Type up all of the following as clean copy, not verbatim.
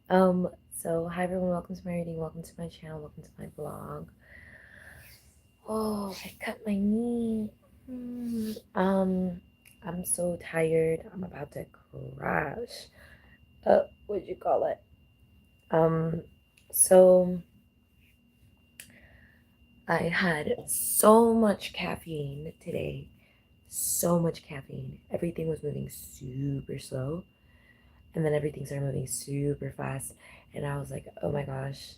um, so hi everyone, welcome to my reading, welcome to my channel, welcome to my vlog. Oh, I cut my knee. I'm so tired. I'm about to crash. What'd you call it? So I had so much caffeine today. So much caffeine. Everything was moving super slow. And then everything started moving super fast. And I was like, oh my gosh.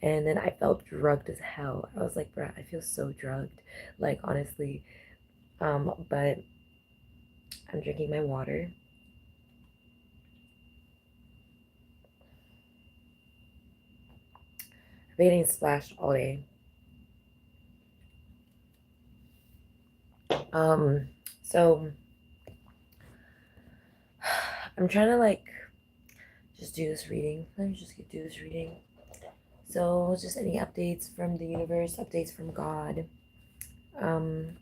And then I felt drugged as hell. I was like, bruh, I feel so drugged. Like, honestly. But I'm drinking my water. I've been getting splashed all day. So I'm trying to like just do this reading. Let me just do this reading. So just any updates from the universe, updates from God, um,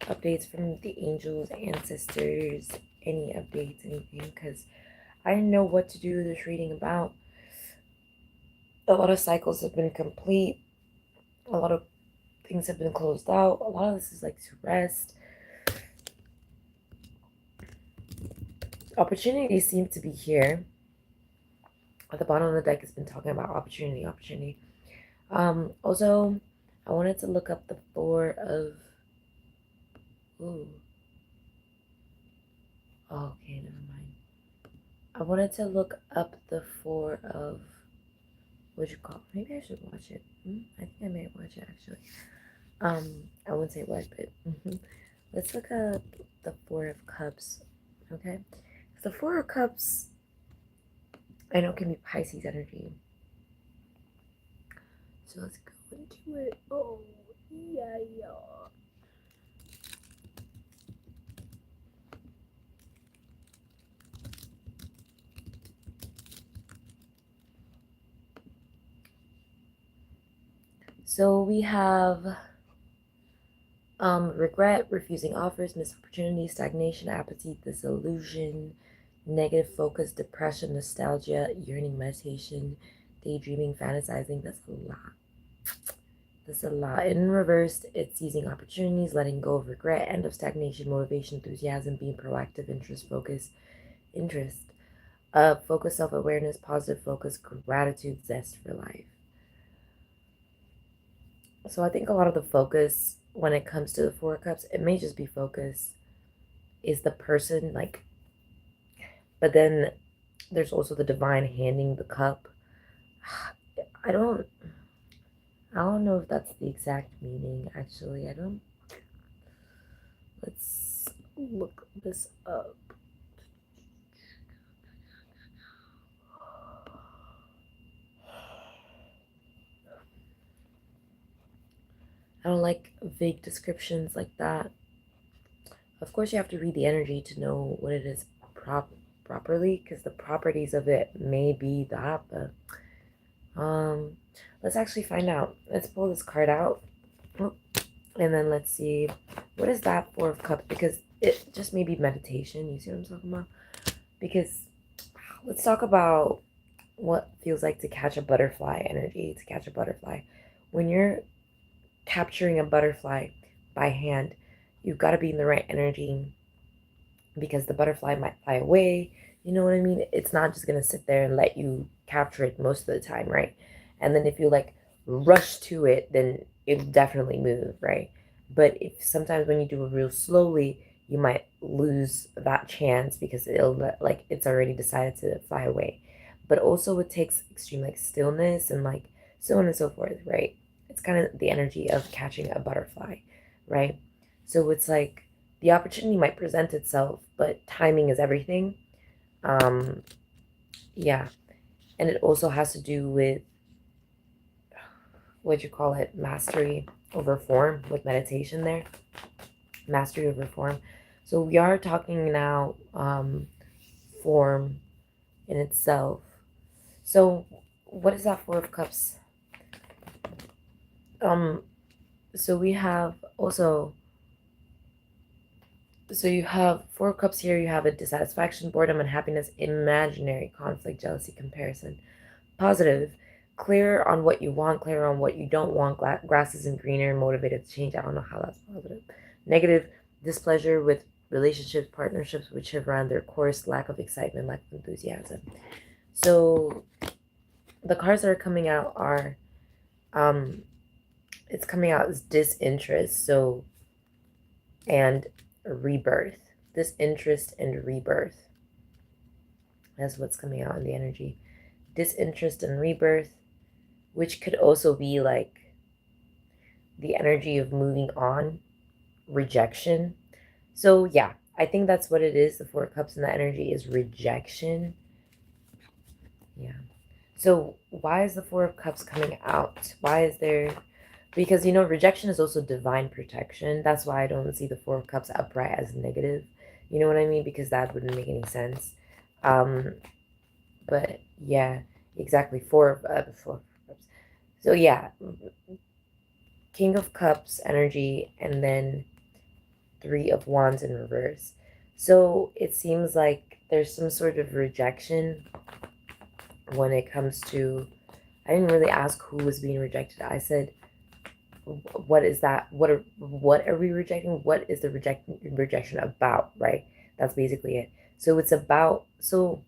updates from the angels, ancestors, any updates, anything, because I didn't know what to do this reading about. A lot of cycles have been complete. A lot of things have been closed out. A lot of this is like to rest. Opportunity seems to be here. At the bottom of the deck has been talking about opportunity. Also, I wanted to look up the Four of. Ooh. Oh, okay, never mind. I wanted to look up the Four of. What'd you call it? Maybe I should watch it. I think I may watch it actually. I wouldn't say what, but let's look up the Four of Cups. Okay, the Four of Cups I know can be Pisces energy. So let's go into it. Oh, yeah. So we have regret, refusing offers, missed opportunities, stagnation, apathy, disillusion, negative focus, depression, nostalgia, yearning, meditation, daydreaming, fantasizing. That's a lot. That's a lot. In reverse, it's seizing opportunities, letting go of regret, end of stagnation, motivation, enthusiasm, being proactive, interest, focus, interest. Focus, self-awareness, positive focus, gratitude, zest for life. So I think a lot of the focus when it comes to the Four of Cups, it may just be focus, is the person, like, but then there's also the divine handing the cup. I don't I don't know if that's the exact meaning actually. I don't Let's look this up. I don't like vague descriptions like that. Of course, you have to read the energy to know what it is properly, because the properties of it may be that. But let's actually find out. Let's pull this card out, and then let's see what is that Four of Cups, because it just may be meditation. You see what I'm talking about? Because let's talk about what feels like to catch a butterfly energy. To catch a butterfly, when you're capturing a butterfly by hand, you've got to be in the right energy, because the butterfly might fly away. You know what I mean? It's not just gonna sit there and let you capture it most of the time, right? And then if you like rush to it, then it'll definitely move, right? But if sometimes when you do it real slowly, you might lose that chance because it'll like it's already decided to fly away. But also it takes extreme like stillness and like so on and so forth, right? It's kind of the energy of catching a butterfly, right? So it's like the opportunity might present itself, but timing is everything. Um, yeah. And it also has to do with what you call it, mastery over form with meditation there. Mastery over form. So we are talking now form in itself. So what is that Four of Cups? So we have also So you have Four of Cups here. You have a dissatisfaction, boredom, unhappiness, imaginary, conflict, jealousy, comparison. Positive, clear on what you want, clear on what you don't want. Grass isn't greener, motivated to change. I don't know how that's positive. Negative, displeasure with relationships, partnerships which have run their course, lack of excitement, lack of enthusiasm. So the cards that are coming out are, it's coming out as disinterest. So, and rebirth. Disinterest and rebirth. That's what's coming out in the energy. Disinterest and rebirth, which could also be like the energy of moving on, rejection. So yeah, I think that's what it is. The Four of Cups and the energy is rejection. Yeah. So why is the Four of Cups coming out? Why is there... Because, you know, rejection is also divine protection. That's why I don't see the Four of Cups upright as negative. You know what I mean? Because that wouldn't make any sense. But yeah, exactly. Four of Cups. So yeah, King of Cups energy, and then Three of Wands in reverse. So it seems like there's some sort of rejection when it comes to... I didn't really ask who was being rejected. I said, what is that? What are we rejecting? What is the rejection about, right? That's basically it. So it's about... So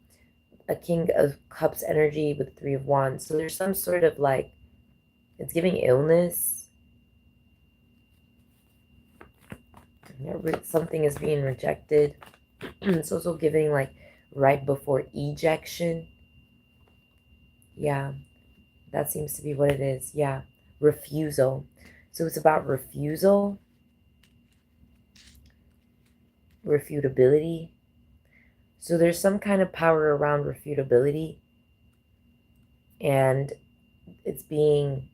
a King of Cups energy with Three of Wands. So there's some sort of like... It's giving illness. Something is being rejected. It's also giving like right before ejection. Yeah, that seems to be what it is. Yeah, refusal. So it's about refusal, refutability. So there's some kind of power around refutability, and it's being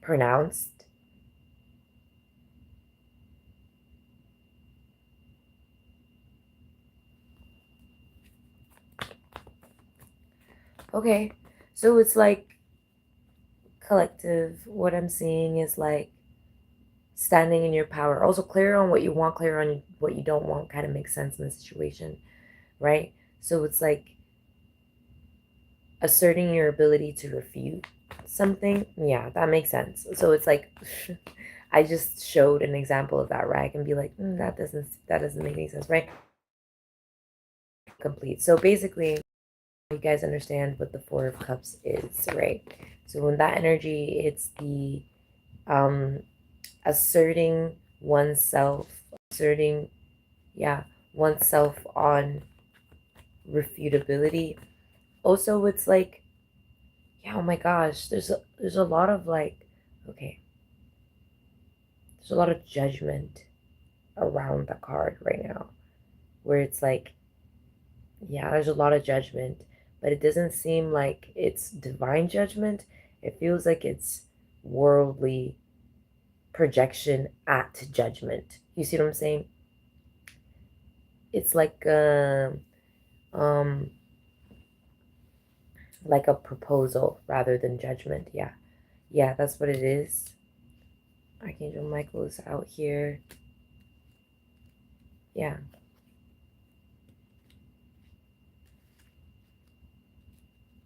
pronounced. Okay, so it's like collective. What I'm seeing is like standing in your power. Also clear on what you want, clear on what you don't want kind of makes sense in the situation, right? So it's like asserting your ability to refute something. Yeah, that makes sense. So it's like I just showed an example of that, right? I can be like, that doesn't make any sense, right? Complete. So basically, you guys understand what the Four of Cups is, right? So when that energy, it's the asserting oneself, oneself on refutability. Also, it's like, yeah, oh my gosh, there's a lot of like, okay, there's a lot of judgment around the card right now, where it's like, yeah, there's a lot of judgment, but it doesn't seem like it's divine judgment. It feels like it's worldly projection at judgment. You see what I'm saying? It's like like a proposal rather than judgment. Yeah, that's what it is. Archangel Michael is out here. Yeah.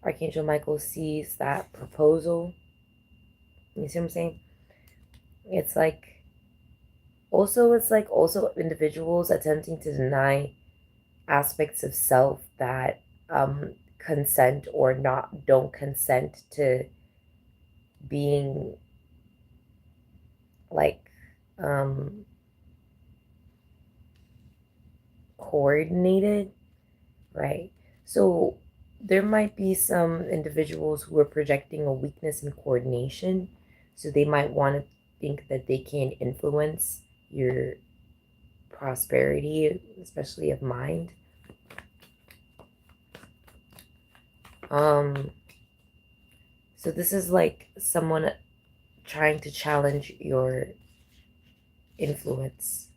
Archangel Michael sees that proposal. You see what I'm saying? It's like also individuals attempting to deny aspects of self that consent or don't consent to being like coordinated, right? So there might be some individuals who are projecting a weakness in coordination. So they might want to think that they can influence your prosperity, especially of mind. So this is like someone trying to challenge your influence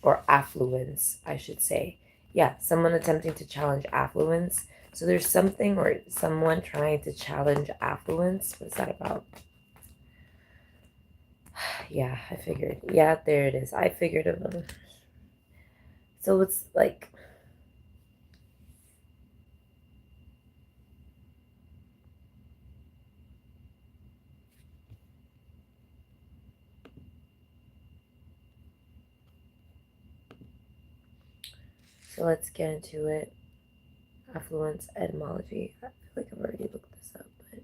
or affluence, I should say. Yeah, someone attempting to challenge affluence. So there's something or someone trying to challenge affluence. What's that about? Yeah, I figured. Yeah, there it is. I figured it. So it's like, so let's get into it. Affluence etymology. I feel like I've already looked this up, but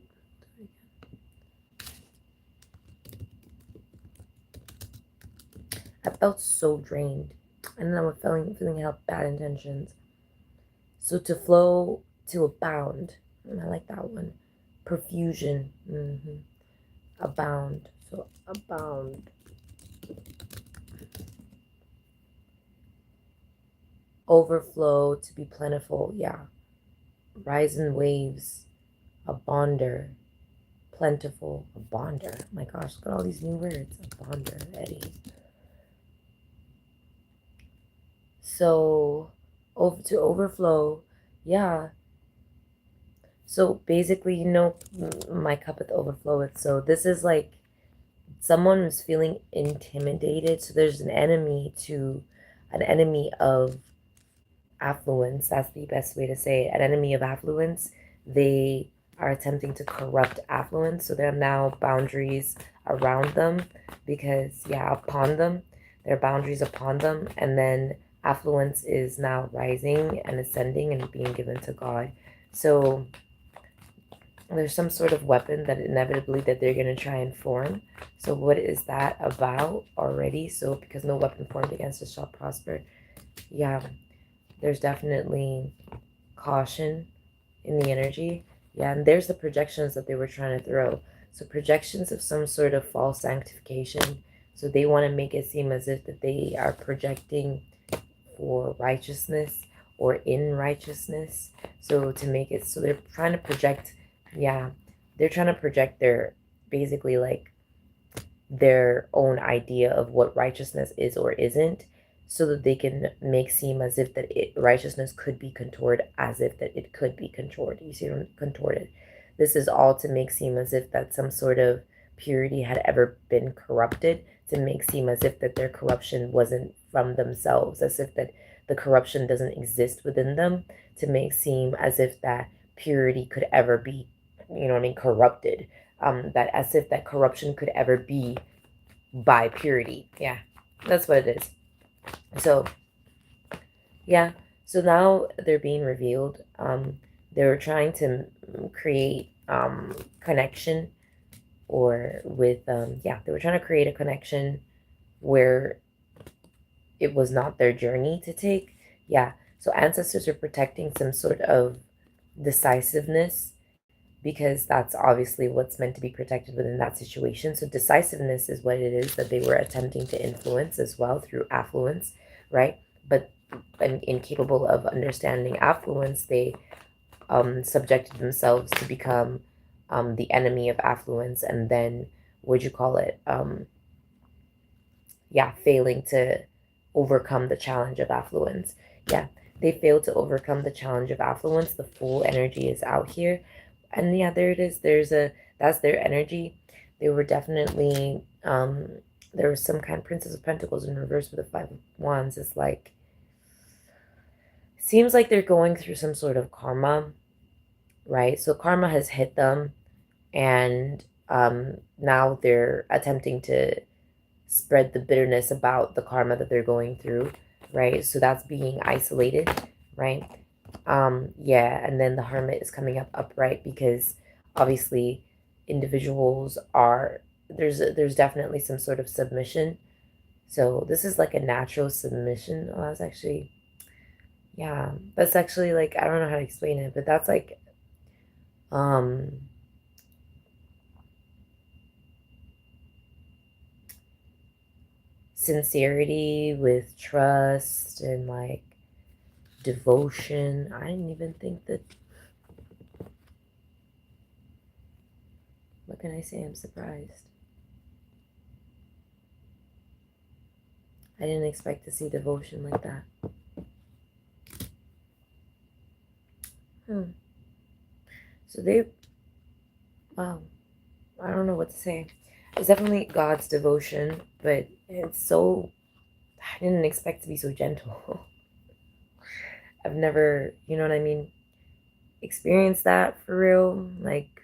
I felt so drained, and then I'm feeling how bad intentions. So to flow, to abound. I like that one. Profusion. Abound. So abound. Overflow, to be plentiful. Yeah. Rise in waves. A bonder. Plentiful. A bonder. Oh my gosh, look at all these new words. A bonder, Eddie. So over to overflow. Yeah. So basically, my cup at overflow. So this is like someone was feeling intimidated. So there's an enemy of affluence. That's the best way to say it. An enemy of affluence. They are attempting to corrupt affluence. So there are now boundaries around them because, yeah, upon them, there are boundaries upon them. And then affluence is now rising and ascending and being given to God. So there's some sort of weapon that inevitably that they're going to try and form. So what is that about already? So because no weapon formed against us shall prosper. Yeah, there's definitely caution in the energy. Yeah, and there's the projections that they were trying to throw. So projections of some sort of false sanctification. So they want to make it seem as if that they are projecting for righteousness or in righteousness. So to make it so they're trying to project, yeah, they're trying to project their basically like their own idea of what righteousness is or isn't, so that they can make seem as if that righteousness could be contorted, as if that it could be contorted. You see, contorted. This is all to make seem as if that some sort of purity had ever been corrupted, to make seem as if that their corruption wasn't from themselves, as if that the corruption doesn't exist within them, to make seem as if that purity could ever be, corrupted. That as if that corruption could ever be by purity. Yeah, that's what it is. So, yeah. So now they're being revealed. They were trying to create connection or with, they were trying to create a connection where it was not their journey to take. Yeah. So ancestors are protecting some sort of decisiveness because that's obviously what's meant to be protected within that situation. So decisiveness is what it is that they were attempting to influence as well through affluence, right? But incapable of understanding affluence, they subjected themselves to become the enemy of affluence, and then what'd you call it? Failing to overcome the challenge of affluence. Yeah, they failed to overcome the challenge of affluence. The full energy is out here. And yeah, there it is. That's their energy. They were definitely, there was some kind of Princess of Pentacles in reverse with the Five of Wands. It's like, seems like they're going through some sort of karma, right? So karma has hit them, and now they're attempting to spread the bitterness about the karma that they're going through, right? So that's being isolated, right? Yeah, and then the Hermit is coming up upright because obviously individuals are there's definitely some sort of submission. So this is like a natural submission. Oh, that's actually, yeah, that's actually like, I don't know how to explain it, but that's like um sincerity with trust and like devotion. I didn't even think that, what can I say? I'm surprised. I didn't expect to see devotion like that. So they, wow, I don't know what to say. it's definitely God's devotion, but it's so, I didn't expect to be so gentle. I've never, you know what I mean, experienced that for real. Like,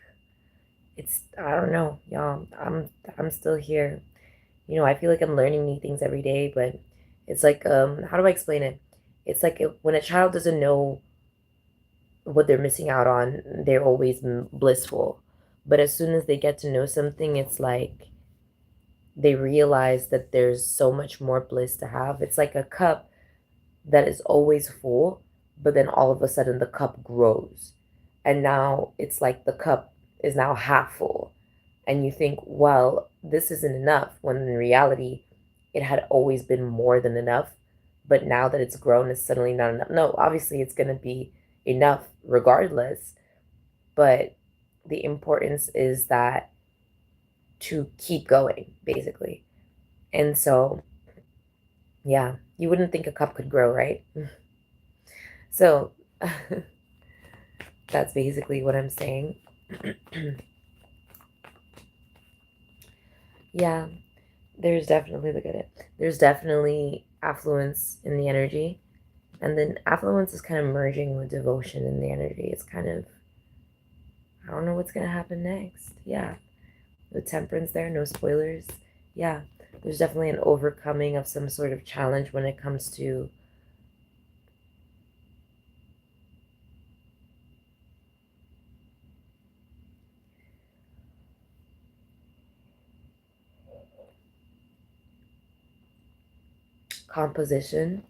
it's, I don't know, y'all. I'm still here. You know, I feel like I'm learning new things every day, but it's like, how do I explain it? It's like when a child doesn't know what they're missing out on, they're always blissful. But as soon as they get to know something, it's like they realize that there's so much more bliss to have. It's like a cup that is always full, but then all of a sudden the cup grows. And now it's like the cup is now half full. And you think, well, this isn't enough, when in reality, it had always been more than enough. But now that it's grown, it's suddenly not enough. No, obviously, it's going to be enough regardless. But the importance is that to keep going, basically. And so, yeah, you wouldn't think a cup could grow, right? So, that's basically what I'm saying. Yeah, there's definitely, look at it. There's definitely affluence in the energy. And then affluence is kind of merging with devotion in the energy. It's kind of, I don't know what's going to happen next. Yeah. The temperance there, no spoilers. Yeah. There's definitely an overcoming of some sort of challenge when it comes to composition.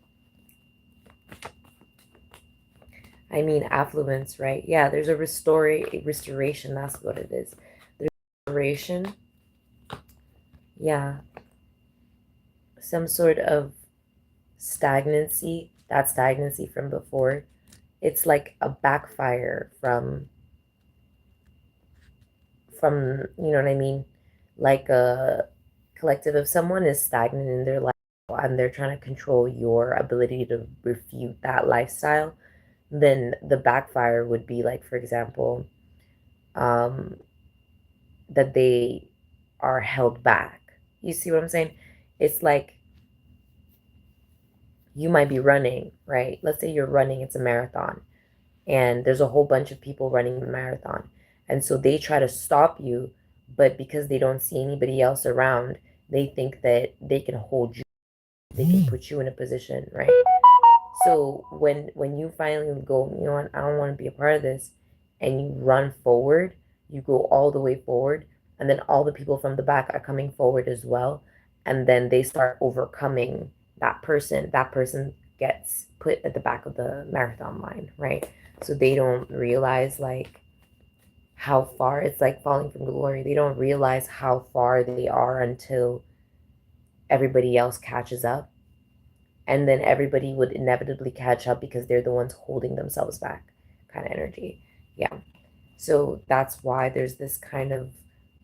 I mean, affluence, right? Yeah, there's a restoration. That's what it is. There's restoration. Yeah. Some sort of stagnancy. That stagnancy from before. It's like a backfire you know what I mean? Like a collective, if someone is stagnant in their life and they're trying to control your ability to refute that lifestyle, then the backfire would be like, for example, um, that they are held back. You see what I'm saying? It's like you might be running, right? Let's say you're running, it's a marathon, and there's a whole bunch of people running the marathon. And so they try to stop you, but because they don't see anybody else around, they think that they can hold you, they can put you in a position, right? So when you finally go, you know what, I don't want to be a part of this, and you run forward, you go all the way forward, and then all the people from the back are coming forward as well, and then they start overcoming that person. That person gets put at the back of the marathon line, right? So they don't realize like how far, it's like falling from glory. They don't realize how far they are until everybody else catches up, and then everybody would inevitably catch up because they're the ones holding themselves back, kind of energy. Yeah. So that's why there's this kind of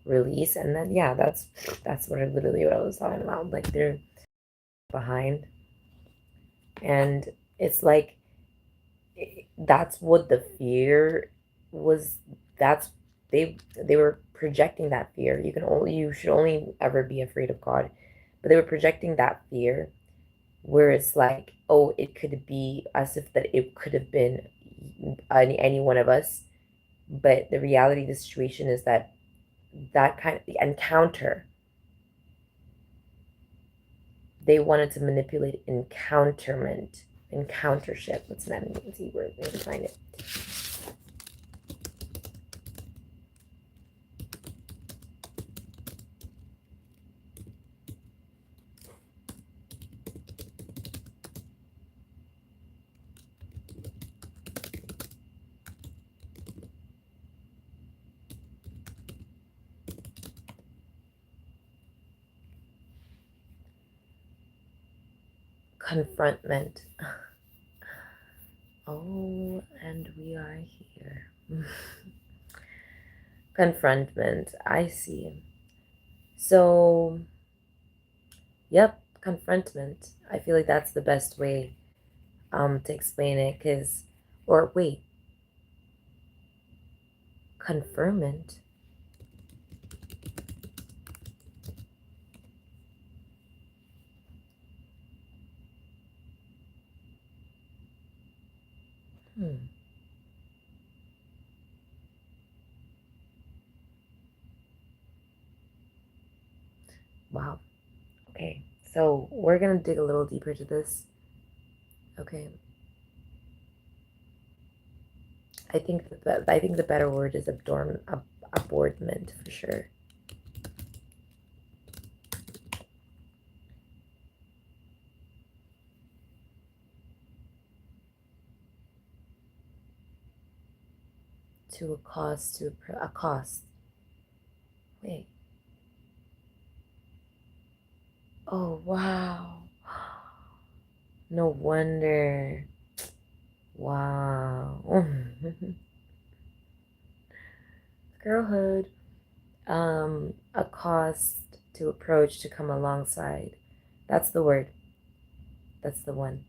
release. And then yeah, that's what I literally what I was talking about. Like they're behind. And it's like that's what the fear was. That's they were projecting that fear. You should only ever be afraid of God. But they were projecting that fear where it's like, oh, it could be as if that it could have been any one of us. But the reality of the situation is that that kind of encounter, they wanted to manipulate encountership. What's that fancy word? Let me find it. Confrontment. Oh, and we are here. Confrontment. I see. So, yep, confrontment. I feel like that's the best way to explain it, because, or wait, conferment. Hmm. Wow. Okay. So we're gonna dig a little deeper to this. Okay. I think the better word is abhorrent for sure. To a cost, a cost. Wait. Oh wow. No wonder. Wow. Girlhood. A cost to approach, to come alongside. That's the word. That's the one.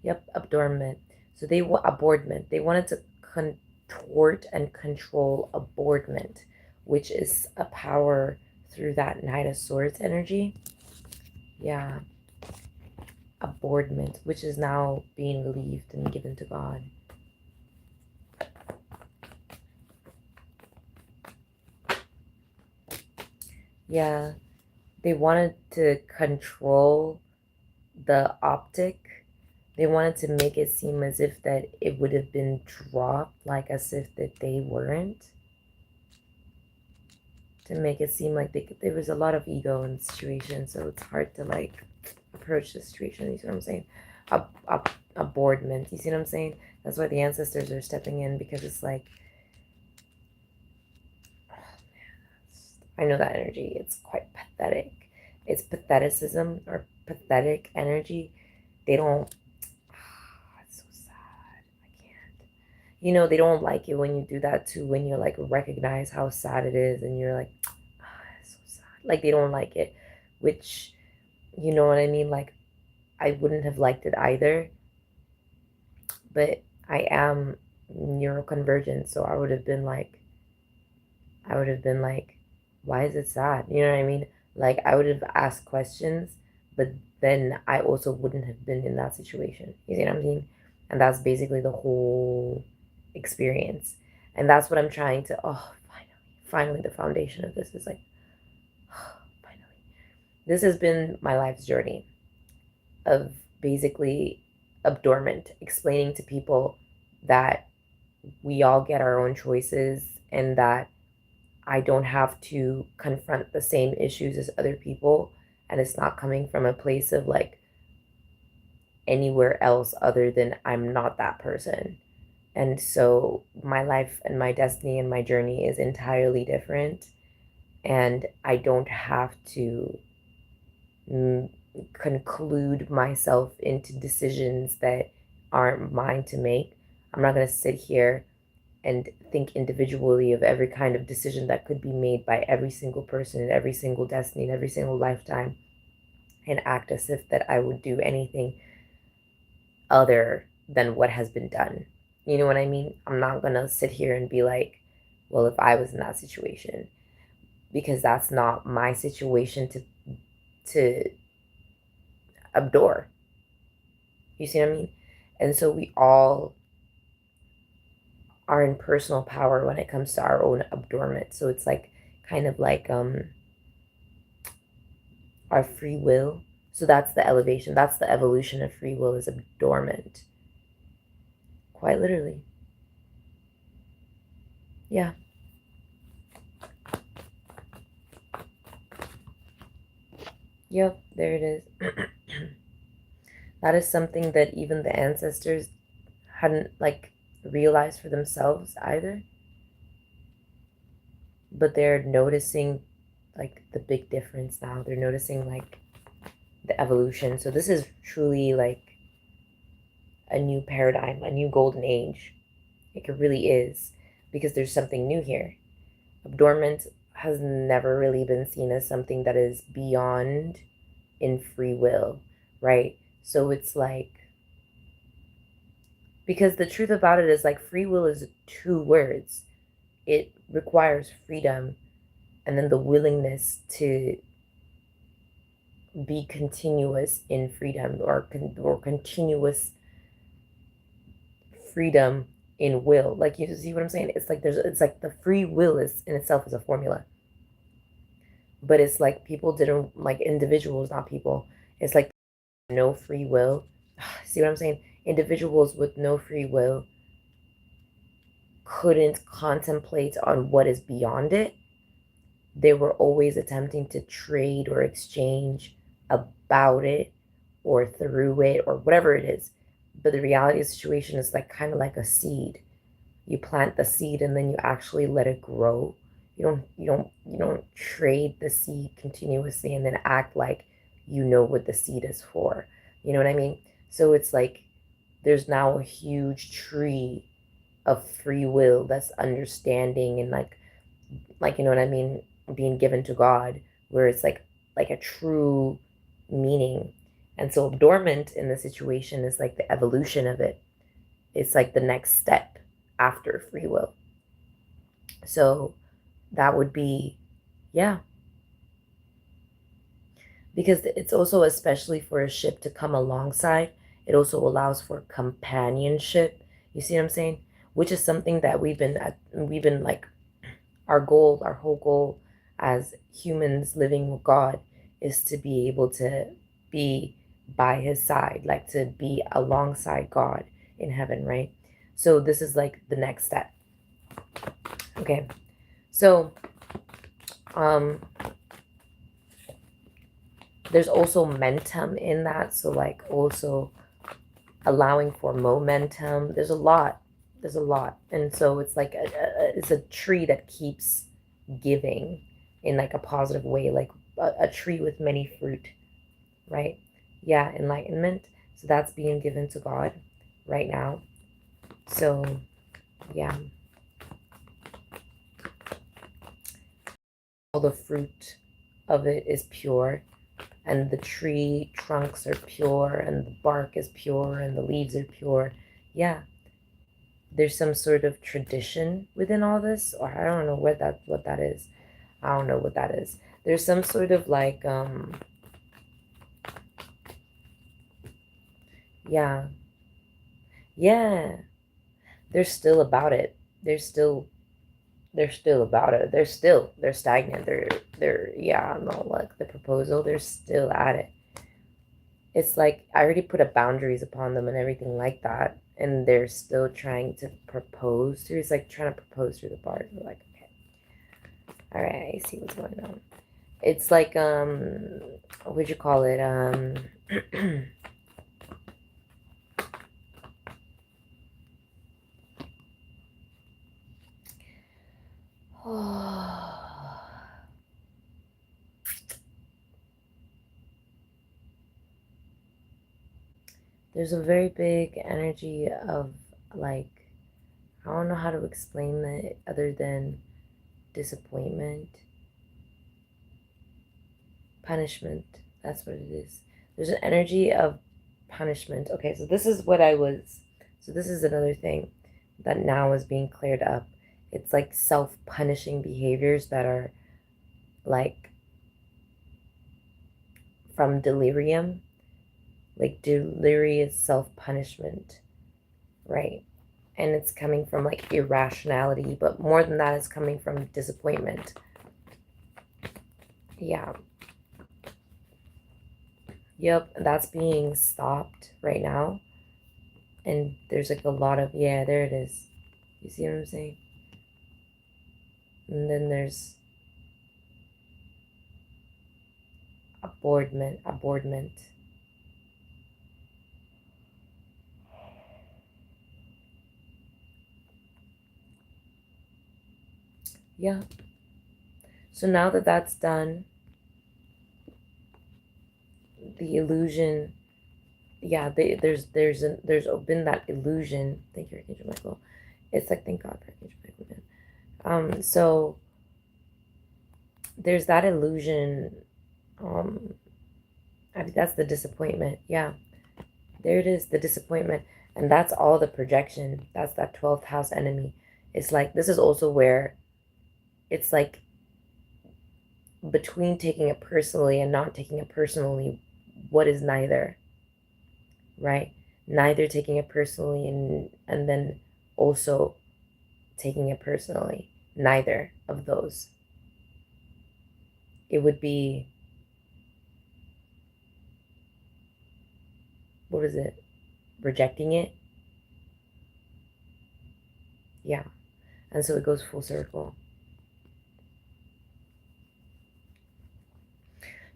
Yep, abhorrent. So they abhorrent. They wanted to contort and control abhorrent, which is a power through that Knight of Swords energy. Yeah, abhorrent, which is now being relieved and given to God. Yeah, they wanted to control the optic. They wanted to make it seem as if that it would have been dropped, like as if that they weren't. To make it seem like there was a lot of ego in the situation, so it's hard to like approach the situation. You see what I'm saying? Abhorrent. You see what I'm saying? That's why the ancestors are stepping in, because it's like, I know that energy. It's quite pathetic. It's patheticism or pathetic energy. They don't. It's so sad. I can't. You know, they don't like it when you do that too. When you like recognize how sad it is, and you're like, it's so sad. Like they don't like it, which, you know what I mean. Like I wouldn't have liked it either, but I am neuroconvergent, so I would have been like, why is it sad? You know what I mean? Like I would have asked questions, but then I also wouldn't have been in that situation. You see what I mean? And that's basically the whole experience. And that's what I'm trying to, oh, finally, the foundation of this is like, oh, finally. This has been my life's journey of basically abhorrent, explaining to people that we all get our own choices and that I don't have to confront the same issues as other people. And it's not coming from a place of like anywhere else other than I'm not that person. And so my life and my destiny and my journey is entirely different. And I don't have to mm, conclude myself into decisions that aren't mine to make. I'm not going to sit here and think individually of every kind of decision that could be made by every single person in every single destiny in every single lifetime, and act as if that I would do anything other than what has been done. You know what I mean? I'm not going to sit here and be like, well, if I was in that situation, because that's not my situation to abhor. You see what I mean? And so we all are in personal power when it comes to our own abhorrent. So it's like kind of like our free will. So that's the elevation. That's the evolution of free will, is abhorrent. Quite literally. Yeah. Yep, there it is. That is something that even the ancestors hadn't like realized for themselves either. But they're noticing like the big difference now. They're noticing like the evolution. So this is truly like a new paradigm, a new golden age. Like it really is, because there's something new here. Abhorrent has never really been seen as something that is beyond in free will, right? So it's like, because the truth about it is like free will is two words. It requires freedom and then the willingness to be continuous in freedom, or continuous freedom in will. Like, you see what I'm saying? It's like it's like the free will is in itself is a formula, but it's like people didn't, like individuals, not people. It's like no free will. See what I'm saying? Individuals with no free will couldn't contemplate on what is beyond it. They were always attempting to trade or exchange about it or through it or whatever it is. But the reality of the situation is like kind of like a seed. You plant the seed and then you actually let it grow. You don't trade the seed continuously and then act like you know what the seed is for. You know what I mean? So it's like there's now a huge tree of free will that's understanding and like you know what I mean, being given to God, where it's like a true meaning. And so dormant in the situation is like the evolution of it. It's like the next step after free will. So that would be, yeah, because it's also, especially for a ship to come alongside, it also allows for companionship. You see what I'm saying? Which is something that we've been like, our goal, our whole goal as humans living with God is to be able to be by his side, like to be alongside God in heaven, right? So this is like the next step. Okay. So there's also momentum in that. So like also allowing for momentum. There's a lot. There's a lot. And so it's like it's a tree that keeps giving in like a positive way, like a tree with many fruit, right? Yeah, enlightenment. So that's being given to God right now. So yeah, all the fruit of it is pure, and the tree trunks are pure, and the bark is pure, and the leaves are pure. Yeah, there's some sort of tradition within all this, or I don't know what that is. I don't know what that is. There's some sort of like yeah. Yeah. They're still about it. They're still about it. They're stagnant. They're yeah, no, like the proposal, they're still at it. It's like I already put a boundaries upon them and everything like that, and they're still trying to propose through. It's like trying to propose through the bars. We're like, okay, all right, I see what's going on. It's like what'd you call it? There's a very big energy of like, I don't know how to explain it other than disappointment, punishment. That's what it is. There's an energy of punishment. Okay, so this is what I was. So this is another thing that now is being cleared up. It's like self-punishing behaviors that are like from delirium, like delirious self-punishment, right? And it's coming from like irrationality, but more than that, it's coming from disappointment. Yeah. Yep, that's being stopped right now. And there's like a lot of, yeah, there it is. You see what I'm saying? And then there's abhorrent. Yeah. So now that that's done, the illusion, yeah, there's been that illusion. Thank you, Archangel Michael. It's like, thank God for Archangel Michael, man. So there's that illusion. I think that's the disappointment. Yeah, there it is, the disappointment, and that's all the projection. That's that 12th house enemy. It's like this is also where it's like between taking it personally and not taking it personally, what is neither, right? neither taking it personally and then also taking it personally. Neither of those. It would be, what is it? Rejecting it? Yeah. And so it goes full circle.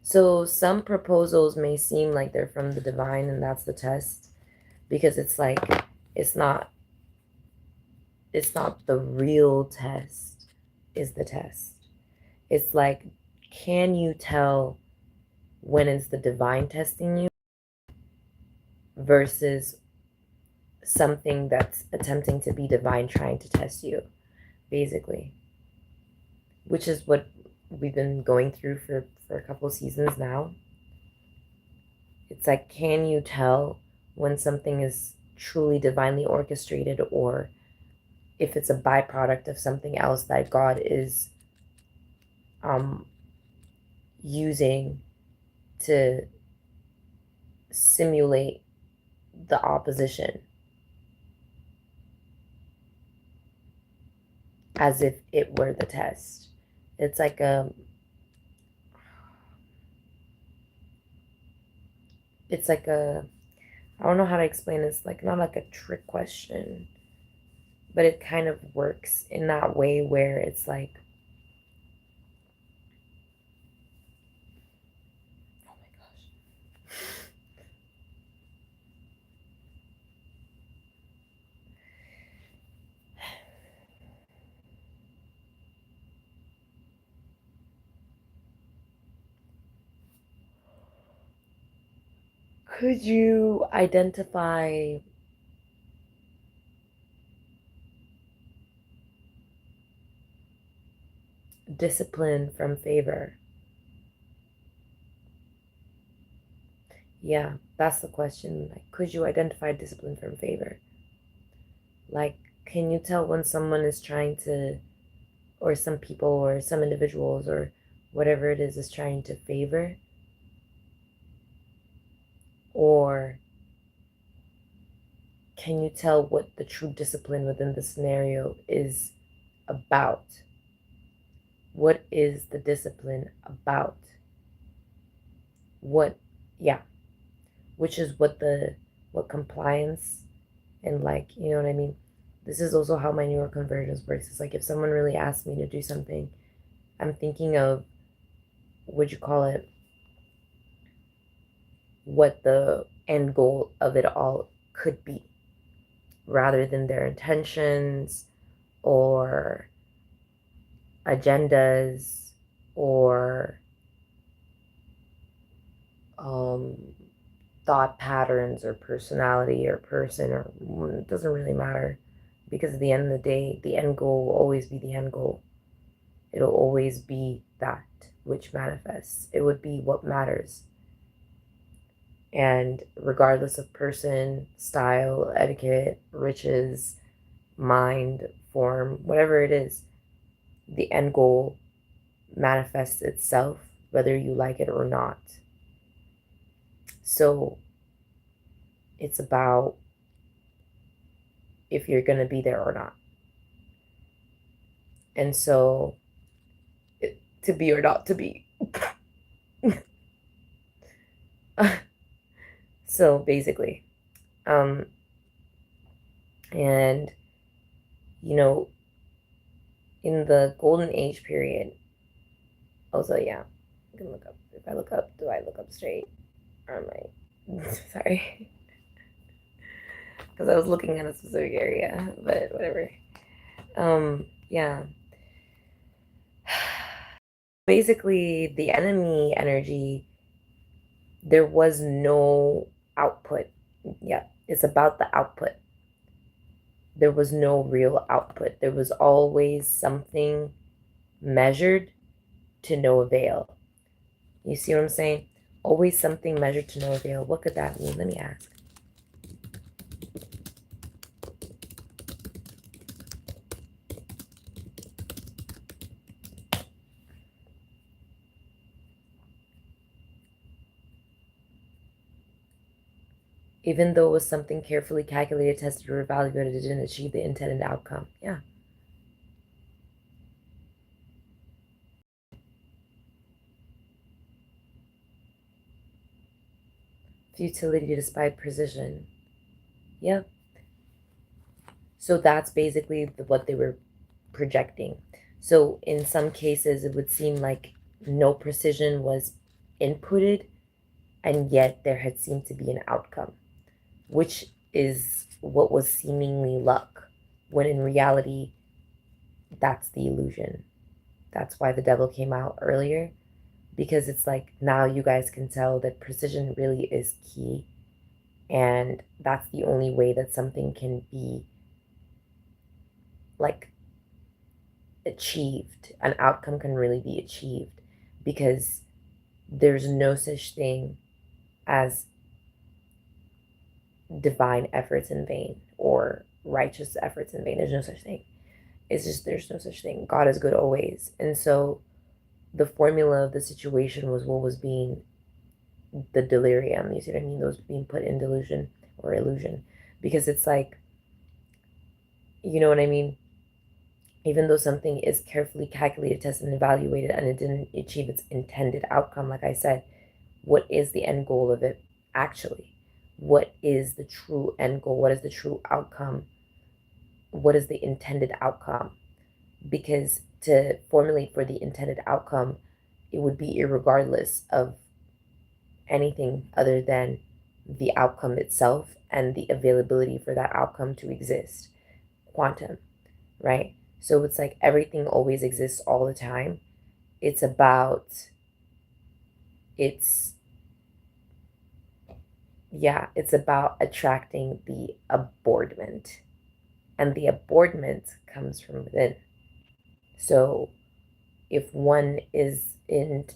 So some proposals may seem like they're from the divine, and that's the test, because it's like it's not the real test is the test. It's like, can you tell when it's the divine testing you versus something that's attempting to be divine trying to test you, basically, which is what we've been going through for a couple seasons now. It's like, can you tell when something is truly divinely orchestrated, or if it's a byproduct of something else that God is using to simulate the opposition, as if it were the test. It's like I don't know how to explain this, like not like a trick question, but it kind of works in that way where it's like, oh my gosh. Could you identify discipline from favor? Yeah, that's the question. Like, could you identify discipline from favor? Like, can you tell when someone is trying to, or some people, or some individuals, or whatever it is trying to favor? Or can you tell what the true discipline within the scenario is about? What is the discipline about? What, yeah, which is what compliance and, like, you know what I mean? This is also how my neuroconvergence works. It's like, if someone really asks me to do something, I'm thinking of, would you call it, what the end goal of it all could be, rather than their intentions or agendas or um, thought patterns or personality or person, or it doesn't really matter, because at the end of the day, the end goal will always be the end goal. It'll always be that which manifests. It would be what matters. And regardless of person, style, etiquette, riches, mind, form, whatever it is, the end goal manifests itself, whether you like it or not. So it's about if you're going to be there or not. And so, to be or not to be. So basically, and you know, in the golden age period, also, yeah, I can look up. If I look up, do I look up straight? Or am I, sorry, because I was looking at a specific area, but whatever. Yeah. Basically, the enemy energy, there was no output. Yeah, it's about the output. There was no real output. There was always something measured to no avail. You see what I'm saying? Always something measured to no avail. What could that mean? Let me ask. Even though it was something carefully calculated, tested, or evaluated, it didn't achieve the intended outcome. Yeah. Futility despite precision. Yeah. So that's basically what they were projecting. So in some cases, it would seem like no precision was inputted, and yet there had seemed to be an outcome, which is what was seemingly luck, when in reality, that's the illusion. That's why the devil came out earlier, because it's like now you guys can tell that precision really is key, and that's the only way that something can be like achieved. An outcome can really be achieved, because there's no such thing as divine efforts in vain or righteous efforts in vain. There's no such thing. It's just there's no such thing. God is good always. And so the formula of the situation was what was being the delirium. You see what I mean? Those being put in delusion or illusion. Because it's like, you know what I mean? Even though something is carefully calculated, tested, and evaluated, and it didn't achieve its intended outcome, like I said, what is the end goal of it actually? What is the true end goal? What is the true outcome? What is the intended outcome? Because to formulate for the intended outcome, it would be irregardless of anything other than the outcome itself and the availability for that outcome to exist. Quantum, right? So it's like everything always exists all the time. It's about, it's, yeah, it's about attracting the abhorrement. And the abhorrement comes from within. So if one is in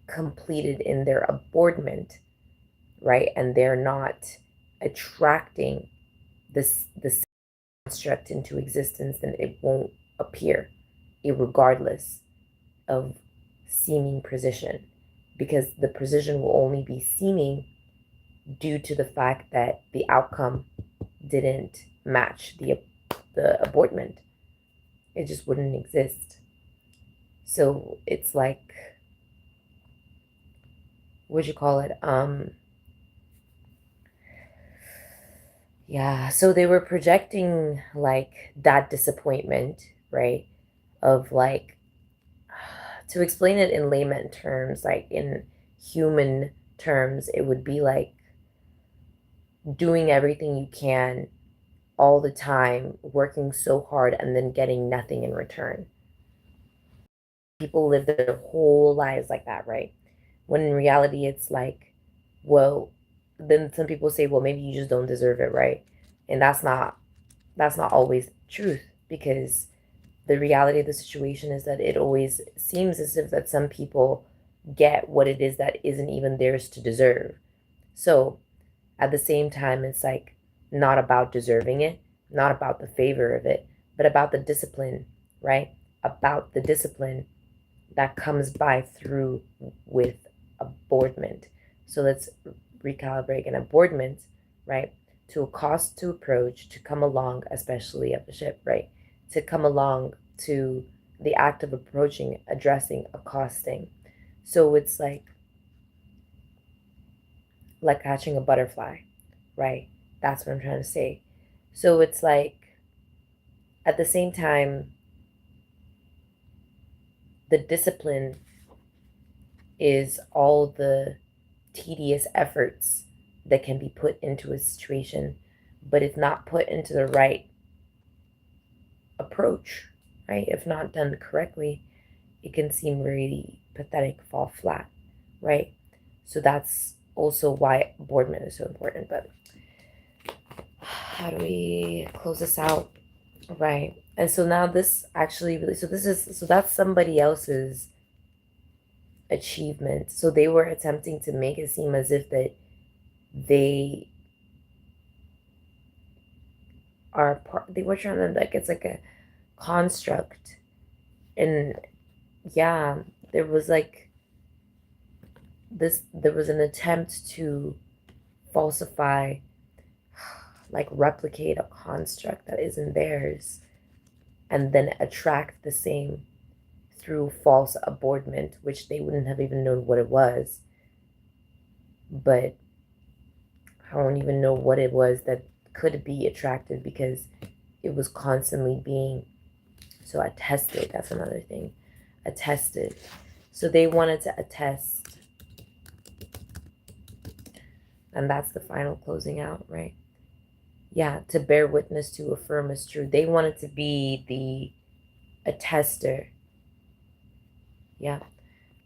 completed in their abhorrement, right, and they're not attracting this construct into existence, then it won't appear, irregardless of seeming precision, because the precision will only be seeming due to the fact that the outcome didn't match the abhorrement. It just wouldn't exist. So it's like, what'd you call it? Yeah, so they were projecting like that disappointment, right? Of like, to explain it in layman terms, like in human terms, it would be like doing everything you can all the time, working so hard, and then getting nothing in return. People live their whole lives like that, right? When in reality, it's like, well, then some people say, well, maybe you just don't deserve it, right? And that's not always truth, because the reality of the situation is that it always seems as if that some people get what it is that isn't even theirs to deserve. So at the same time, it's like not about deserving it, not about the favor of it, but about the discipline, right? About the discipline that comes by through with abhorrement. So let's recalibrate an abhorrement, right? To a cost to approach, to come along, especially of the ship, right? To come along to the act of approaching, addressing, accosting. So it's like catching a butterfly, right? That's what I'm trying to say. So it's like at the same time, the discipline is all the tedious efforts that can be put into a situation, but if not put into the right approach, right? If not done correctly, it can seem really pathetic, fall flat, right? So that's also why boardman is so important. But how do we close this out? Right. And so now this actually really, so that's somebody else's achievement. So they were attempting to make it seem as if that they are part, they were trying to like, it's like a construct. And yeah, there was like there was an attempt to falsify, like replicate a construct that isn't theirs, and then attract the same through false abordment, which they wouldn't have even known what it was. But I don't even know what it was that could be attracted, because it was constantly being so attested. That's another thing. Attested. So they wanted to attest. And that's the final closing out, right? Yeah, to bear witness, to affirm as true. They wanted to be the attester. Yeah.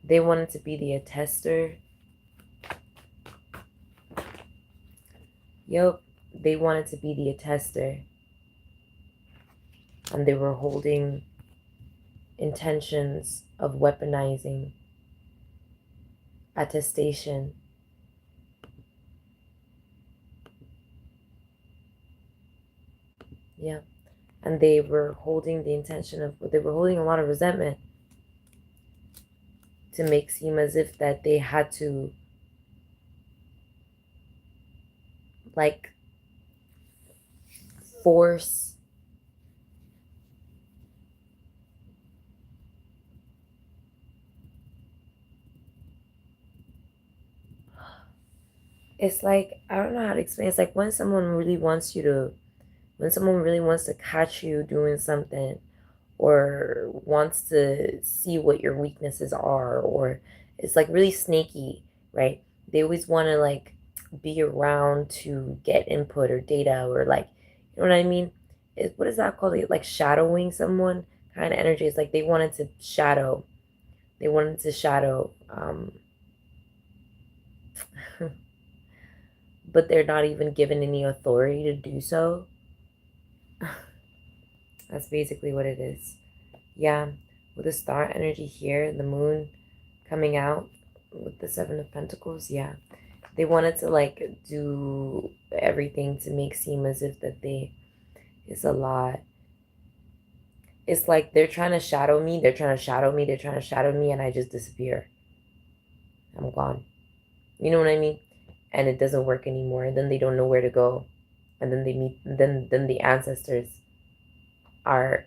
They wanted to be the attester. Yep. They wanted to be the attester. And they were holding intentions of weaponizing attestation. Yeah. And they were holding the intention of, they were holding a lot of resentment to make seem as if that they had to, like, force it's like, I don't know how to explain. It's like when someone really wants you to, when someone really wants to catch you doing something, or wants to see what your weaknesses are, or it's like really snaky, right? They always want to like be around to get input or data, or like, you know what I mean? What is that called? Like shadowing someone kind of energy. It's like they wanted to shadow. They wanted to shadow. But they're not even given any authority to do so. That's basically what it is. Yeah, with the star energy here, the moon coming out with the Seven of Pentacles, yeah. They wanted to like do everything to make seem as if that they, it's a lot. It's like they're trying to shadow me, they're trying to shadow me, they're trying to shadow me, and I just disappear. I'm gone. You know what I mean? And it doesn't work anymore. And then they don't know where to go. And then they meet, then the ancestors are,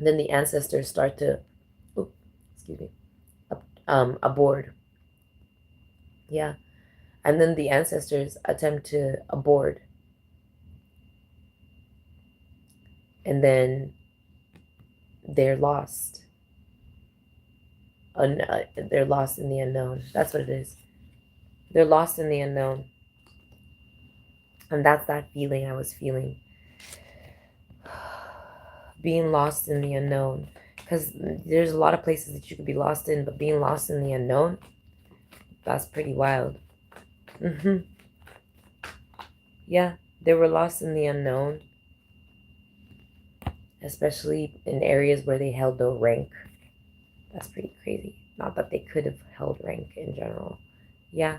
then the ancestors start to, oh, excuse me, aboard. Yeah. And then the ancestors attempt to aboard. And then they're lost. They're lost in the unknown. That's what it is. They're lost in the unknown. And that's that feeling I was feeling. Being lost in the unknown. Because there's a lot of places that you could be lost in, but being lost in the unknown, that's pretty wild. Yeah, they were lost in the unknown. Especially in areas where they held no rank. That's pretty crazy. Not that they could have held rank in general. Yeah.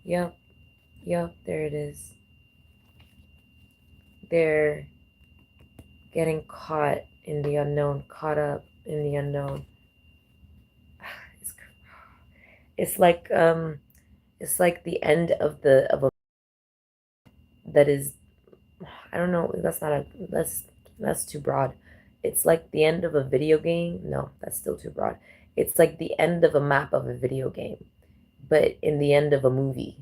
Yep. Yep. There it is. They're getting caught in the unknown, caught up in the unknown. It's like the end of a that is, I don't know, that's too broad. It's like the end of a video game. No, that's still too broad. It's like the end of a map of a video game, but in the end of a movie,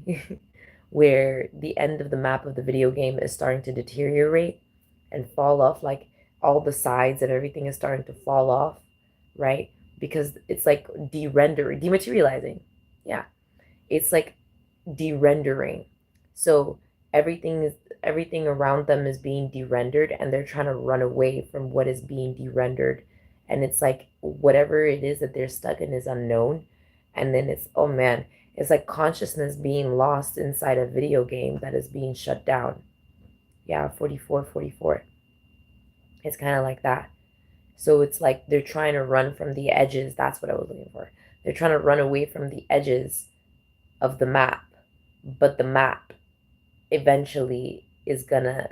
where the end of the map of the video game is starting to deteriorate and fall off, like all the sides and everything is starting to fall off, right? Because it's like de-rendering, dematerializing. Yeah. It's like de-rendering. So everything around them is being de-rendered, and they're trying to run away from what is being de-rendered. And it's like whatever it is that they're stuck in is unknown. And then it's, oh man, it's like consciousness being lost inside a video game that is being shut down. Yeah, 44, 44. It's kind of like that. So it's like they're trying to run from the edges. That's what I was looking for. They're trying to run away from the edges of the map. But the map eventually is gonna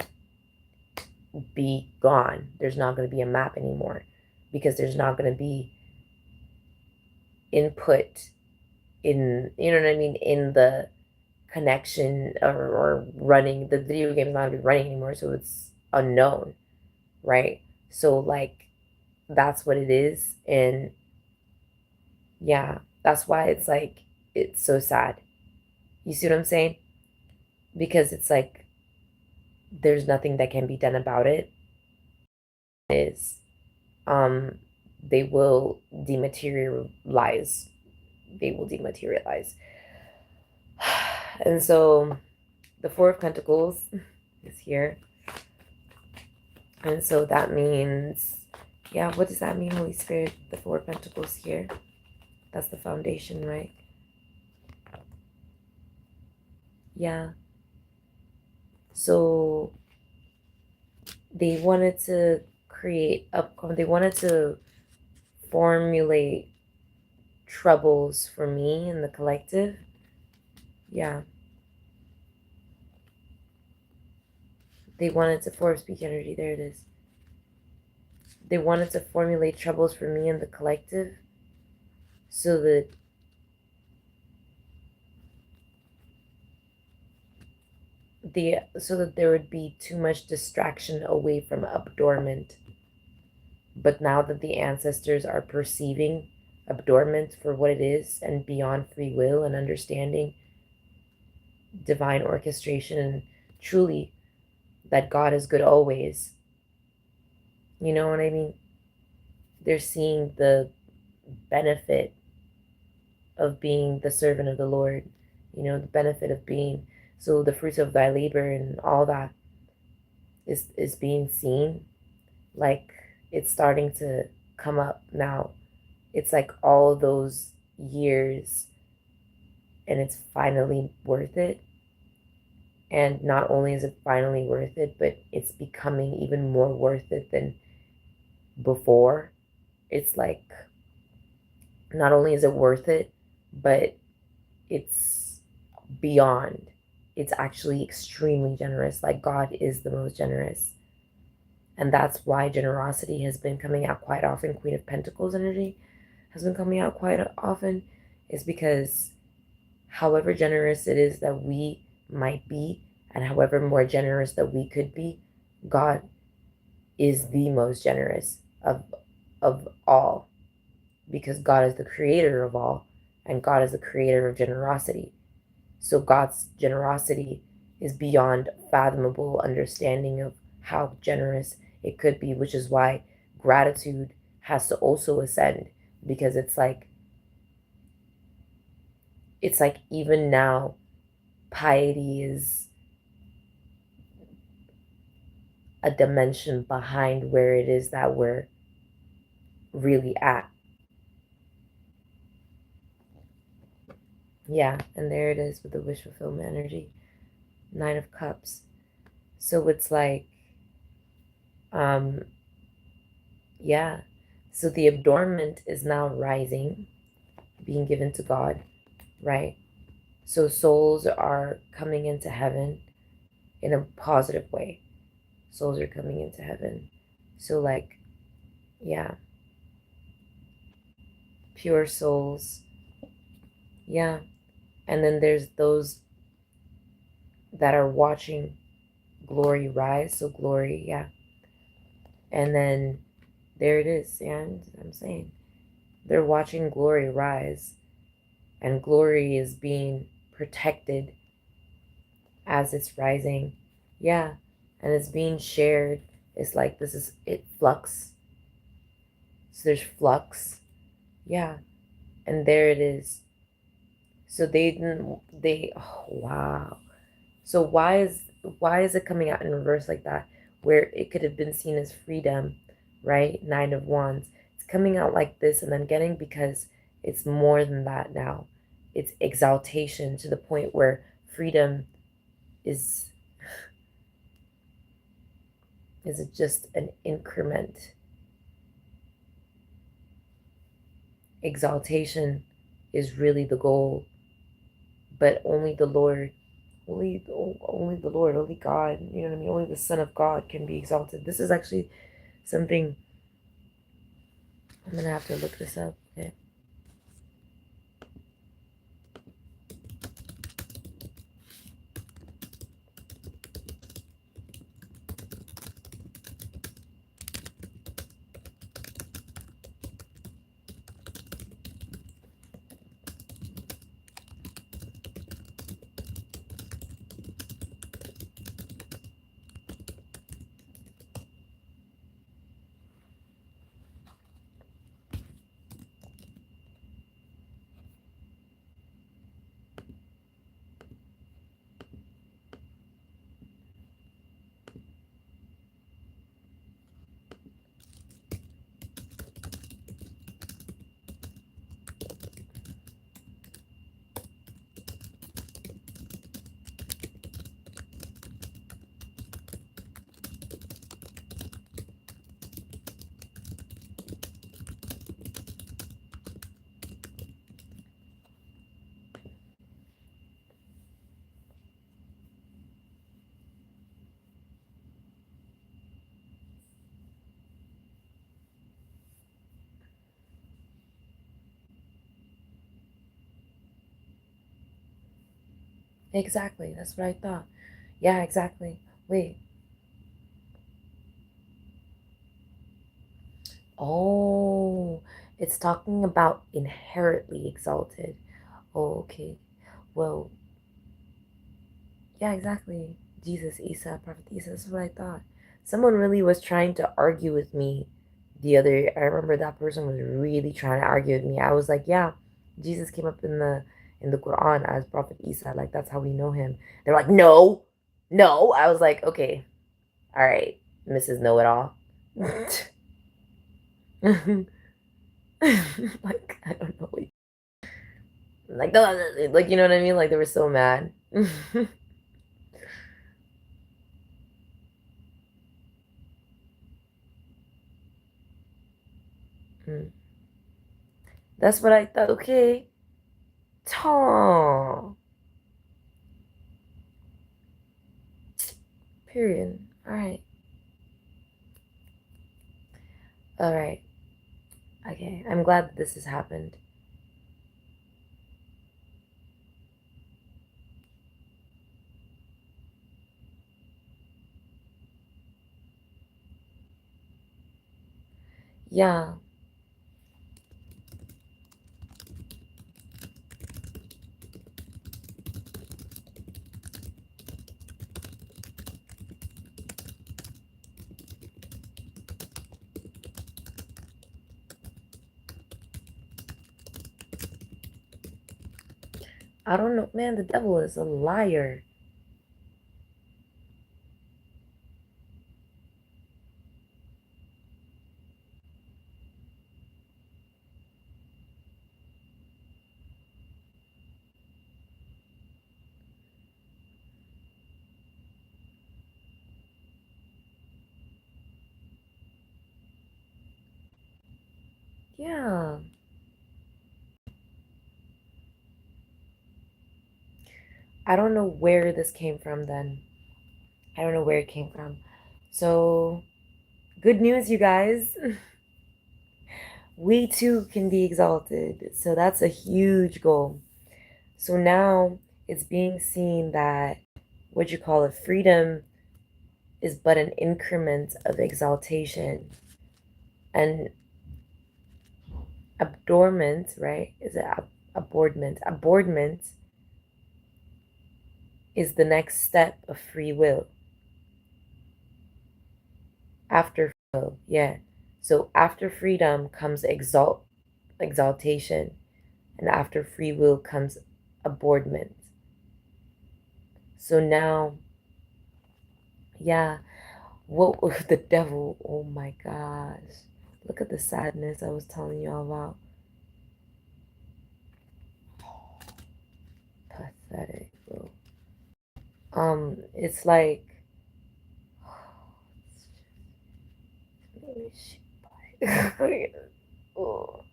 be gone. There's not gonna be a map anymore, because there's not gonna be input in, you know what I mean, in the connection, or running the video game is not even running anymore, so it's unknown, right? So like that's what it is. And yeah, that's why it's like it's so sad. You see what I'm saying? Because it's like there's nothing that can be done about it. Is um they will dematerialize. They will dematerialize. And so the Four of Pentacles is here. And so that means, yeah, what does that mean, Holy Spirit? The Four of Pentacles here. That's the foundation, right? Yeah. So they wanted to they wanted to formulate troubles for me in the collective. Yeah. They wanted to force speak energy. There it is. They wanted to formulate troubles for me in the collective so that there would be too much distraction away from Abdorment. But now that the ancestors are perceiving Abdorment for what it is and beyond free will and understanding divine orchestration and truly that God is good always, you know what I mean? They're seeing the benefit of being the servant of the Lord, you know, the benefit of being, so the fruits of thy labor and all that is being seen. Like it's starting to come up now. It's like all those years and it's finally worth it. And not only is it finally worth it, but it's becoming even more worth it than before. It's like not only is it worth it, but it's beyond. It's actually extremely generous. Like God is the most generous. And that's why generosity has been coming out quite often. Queen of Pentacles energy has been coming out quite often, is because however generous it is that we might be, and however more generous that we could be, God is the most generous of all, because God is the creator of all, and God is the creator of generosity. So God's generosity is beyond fathomable understanding of how generous it could be, which is why gratitude has to also ascend, because it's like even now piety is a dimension behind where it is that we're really at. Yeah, and there it is with the wish fulfillment energy. 9 of Cups. So it's like, yeah. So the Abdorment is now rising, being given to God, right? So souls are coming into heaven in a positive way. Souls are coming into heaven. So like, yeah. Pure souls. Yeah. And then there's those that are watching glory rise. So glory, yeah. And then there it is. And I'm saying they're watching glory rise, and glory is being protected as it's rising. Yeah. And it's being shared. It's like it flux. So there's flux. Yeah. And there it is. So oh, wow. So why is it coming out in reverse like that, where it could have been seen as freedom, right? 9 of Wands. It's coming out like this and then getting, because it's more than that now. It's exaltation to the point where freedom is it just an increment. Exaltation is really the goal, but only the Lord, only the Lord, only God, you know what I mean? Only the Son of God can be exalted. This is actually something, I'm gonna have to look this up. Okay. Exactly. That's what I thought. Yeah, exactly. Wait. Oh, it's talking about inherently exalted. Oh, okay. Well, yeah, exactly. Jesus, Isa, Prophet Isa. That's what I thought. Someone really was trying to argue with me the other. I remember that person was really trying to argue with me. I was like, yeah, Jesus came up in the Quran as Prophet Isa. Like that's how we know him. They're like, no, no. I was like, okay, all right, Mrs. Know It All. Like I don't know, like like you know what I mean? Like they were so mad. Mm. That's what I thought. Okay. Tall. Period. All right. All right. Okay. I'm glad that this has happened. Yeah. I don't know, man. The devil is a liar. Yeah. I don't know where this came from then. I don't know where it came from. So, good news, you guys. We too can be exalted. So, that's a huge goal. So, now it's being seen that what you call it, freedom is but an increment of exaltation. And abhorrement, right? Is it abhorrement? Abhorrement is the next step of free will. After free will, yeah. So after freedom comes exaltation, and after free will comes abhorrement. So now, yeah, what the devil? Oh my gosh! Look at the sadness I was telling you all about. Pathetic, bro. It's like oh,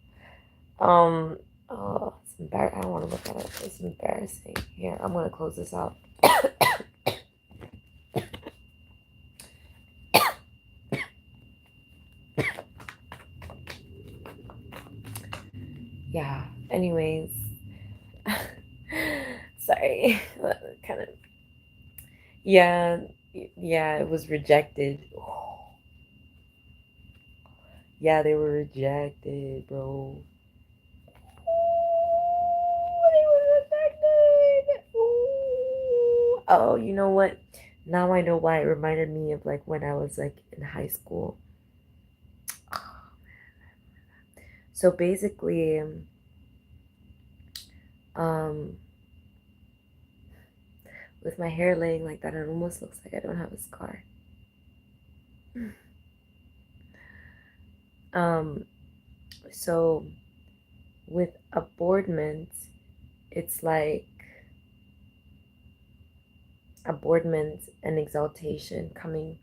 um, oh, it's I don't want to look at it. It's embarrassing. Here, I'm gonna close this out. Yeah. Anyways, sorry. Kind of. Yeah. Yeah. It was rejected. Yeah, they were rejected, bro. They were rejected. Ooh. Oh, you know what? Now I know why it reminded me of like when I was like in high school. So basically, um, with my hair laying like that, it almost looks like I don't have a scar. Um, so with abhorrement, it's like abhorrement and exaltation coming,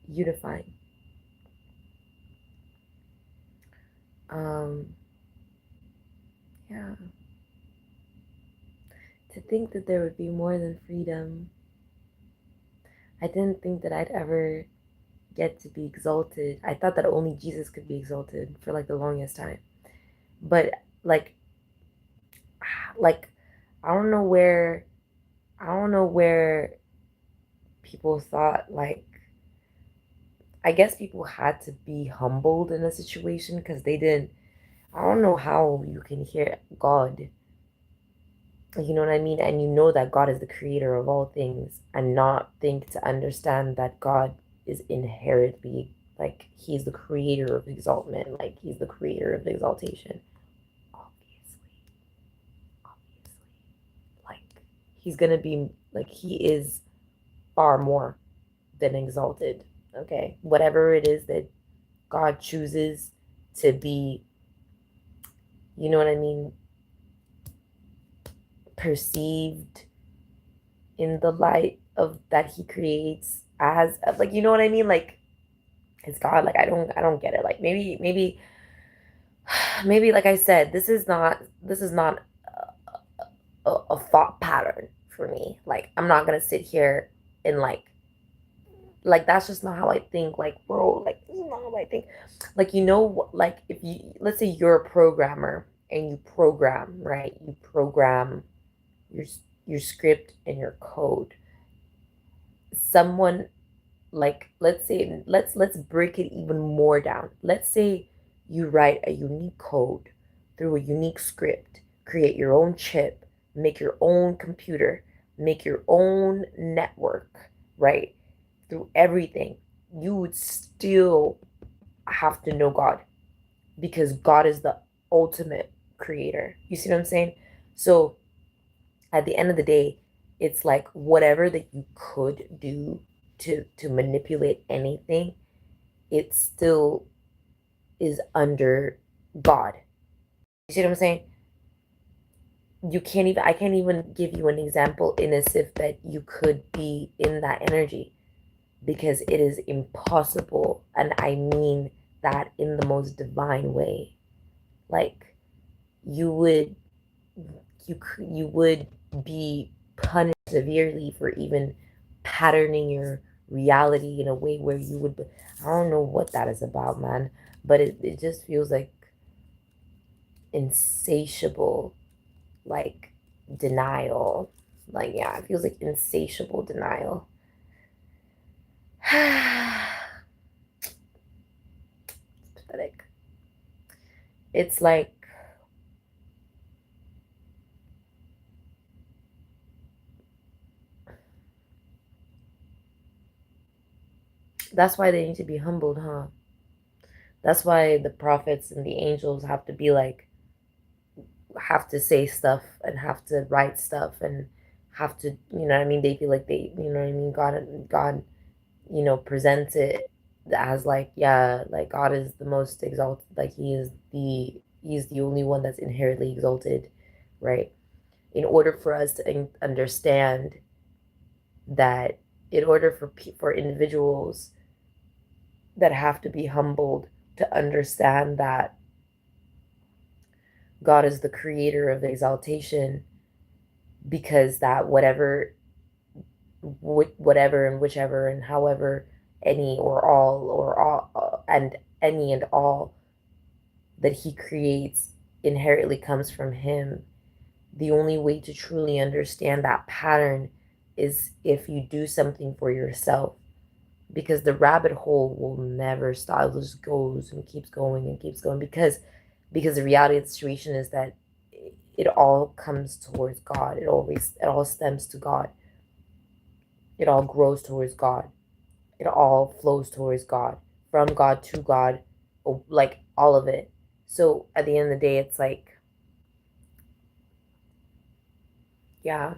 unifying. Um, yeah, to think that there would be more than freedom. I didn't think that I'd ever get to be exalted. I thought that only Jesus could be exalted for like the longest time. But like like I don't know where I don't know where people thought, like, I guess people had to be humbled in a situation because they didn't. I don't know how you can hear God, you know what I mean? And you know that God is the creator of all things and not think to understand that God is inherently, like, he's the creator of exaltment, like, he's the creator of exaltation. Obviously, obviously. Like, he's gonna be, like, he is far more than exalted, okay? Whatever it is that God chooses to be, you know what I mean, perceived in the light of that he creates as, like, you know what I mean, like, it's God. Like, I don't get it. Like, maybe like I said, this is not a thought pattern for me. Like, I'm not gonna sit here and like that's just not how I think. Like, bro, like, this is not how I think. Like, like, if you, let's say you're a programmer and you program, right? You program your your script and your code. Someone, like, let's say, let's break it even more down. Let's say you write a unique code through a unique script, create your own chip, make your own computer, make your own network, right? Through everything, you would still have to know God because God is the ultimate creator. You see what I'm saying? So at the end of the day, it's like whatever that you could do to manipulate anything, it still is under God. You see what I'm saying? You can't even I can't even give you an example in as if that you could be in that energy because it is impossible, and I mean that in the most divine way. Like, you would you would be punished severely for even patterning your reality in a way where you would I don't know what that is about, man, but it just feels like insatiable, like, denial. Like, yeah, it feels like insatiable denial. Pathetic. It's like, that's why they need to be humbled, huh? That's why the prophets and the angels have to be like, have to say stuff and have to write stuff and have to, you know what I mean? They feel like they, you know what I mean? God, presents it as like, yeah, like God is the most exalted, like he's the only one that's inherently exalted, right? In order for us to understand that, in order for individuals that have to be humbled to understand that God is the creator of the exaltation, because that whatever and whichever and however, any or all and any and all that he creates inherently comes from him. The only way to truly understand that pattern is if you do something for yourself, because the rabbit hole will never stop. It just goes and keeps going and keeps going, because the reality of the situation is that it all comes towards God. It all stems to God. It all grows towards God. It all flows towards God, from God to God, like all of it. So at the end of the day, it's like, yeah.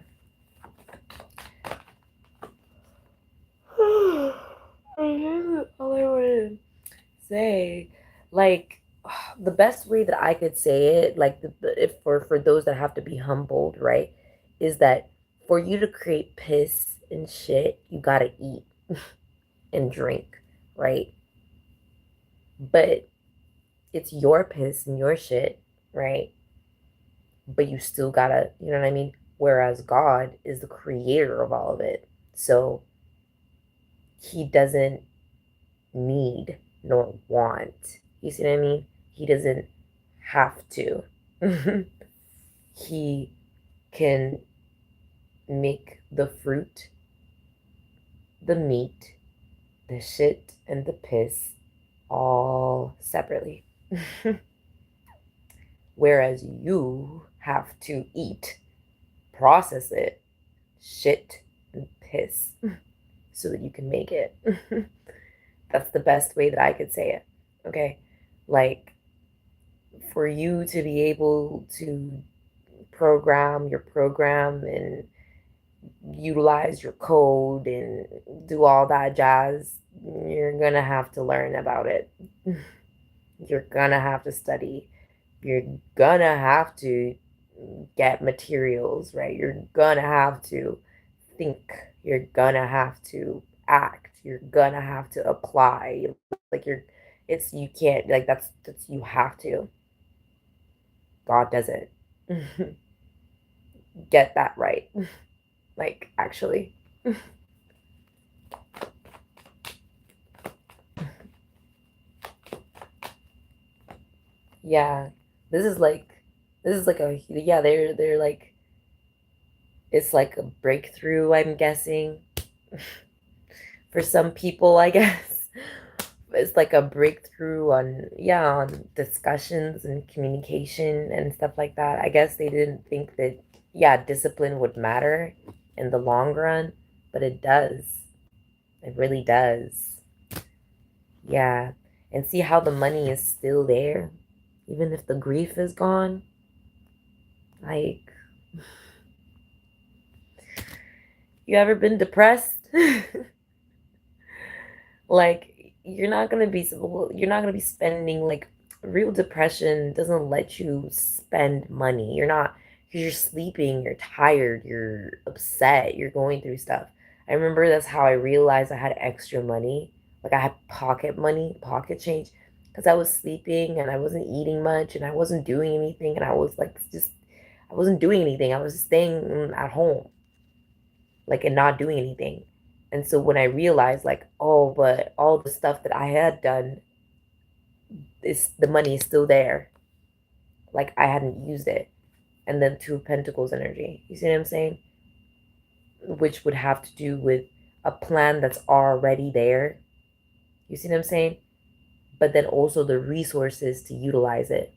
All I wanted to say, like, the best way that I could say it, like, if for those that have to be humbled, right, is that for you to create piss and shit, you gotta eat and drink, right? But it's your piss and your shit, right? But you still gotta, you know what I mean? Whereas God is the creator of all of it. So he doesn't need nor want. You see what I mean? He doesn't have to. He can make the fruit, the meat, the shit, and the piss all separately. Whereas you have to eat, process it, shit, and piss so that you can make it. That's the best way that I could say it. Okay. Like, for you to be able to program your program and utilize your code and do all that jazz, you're gonna have to learn about it. You're gonna have to study. You're gonna have to get materials, right? You're gonna have to think. You're gonna have to act. You're gonna have to apply. Like it's you can't like that's you have to. God doesn't. Get that right. Like actually. Yeah. This is like a yeah, they're like it's like a breakthrough, I'm guessing. For some people, I guess. It's like a breakthrough on yeah, on discussions and communication and stuff like that. I guess they didn't think that yeah, discipline would matter in the long run, but it does. It really does. Yeah. And see how the money is still there, even if the grief is gone. Like, you ever been depressed? Like, you're not gonna be spending like real depression doesn't let you spend money. You're not because you're sleeping, you're tired, you're upset, you're going through stuff. I remember that's how I realized I had extra money. Like I had pocket money, pocket change, because I was sleeping and I wasn't eating much and I wasn't doing anything and I was like just I wasn't doing anything. I was staying at home like and not doing anything. And so when I realized like, oh, but all the stuff that I had done is the money is still there. Like I hadn't used it. And then two of Pentacles energy. You see what I'm saying? Which would have to do with a plan that's already there. You see what I'm saying? But then also the resources to utilize it.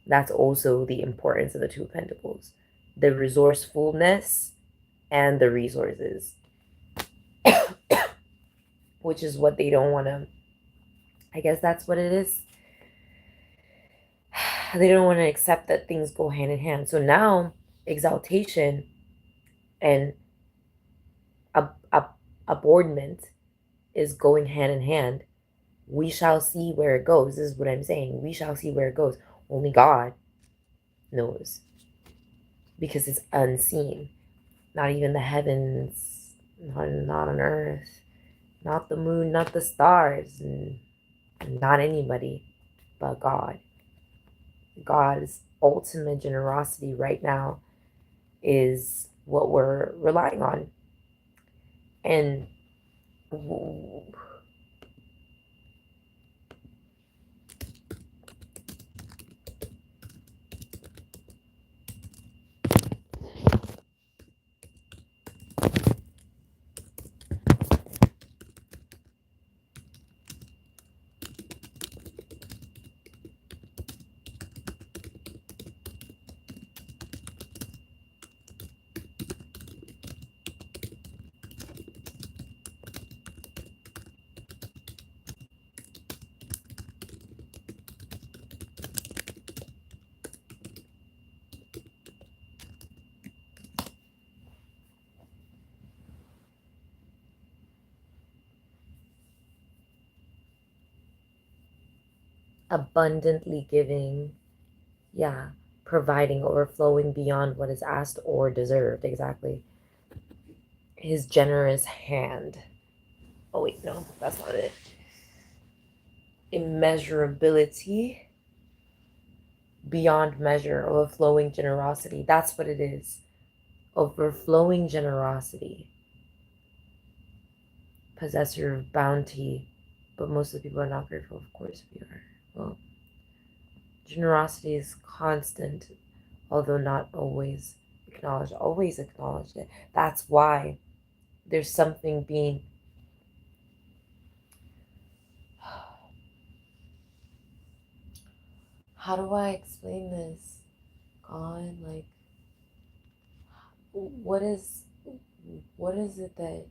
That's also the importance of the Two of Pentacles. The resourcefulness and the resources. Which is what they don't want to I guess that's what it is. They don't want to accept that things go hand in hand. So now exaltation and abhorrement is going hand in hand. We shall see where it goes. This is what I'm saying. We shall see where it goes. Only God knows because it's unseen. Not even the heavens, not on earth, not the moon, not the stars, and not anybody but God. God's ultimate generosity right now is what we're relying on. And abundantly giving, yeah, providing, overflowing beyond what is asked or deserved. Exactly. His generous hand. Oh, wait, no, that's not it. Immeasurability beyond measure, overflowing generosity. That's what it is. Overflowing generosity. Possessor of bounty. But most of the people are not grateful, of course, we are. Well, generosity is constant, although not always acknowledge, always acknowledge it. That's why there's something being, how do I explain this? God, like, what is, what is it that,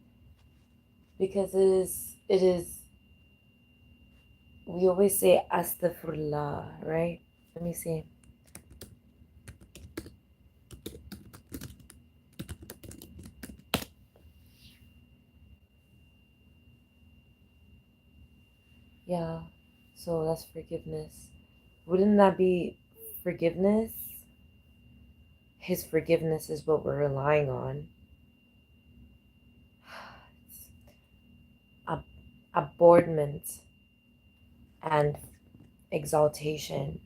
because it is, we always say astaghfirullah, right? Let me see. Yeah, so that's forgiveness. Wouldn't that be forgiveness? His forgiveness is what we're relying on. Ab- Abhorrement and exaltation.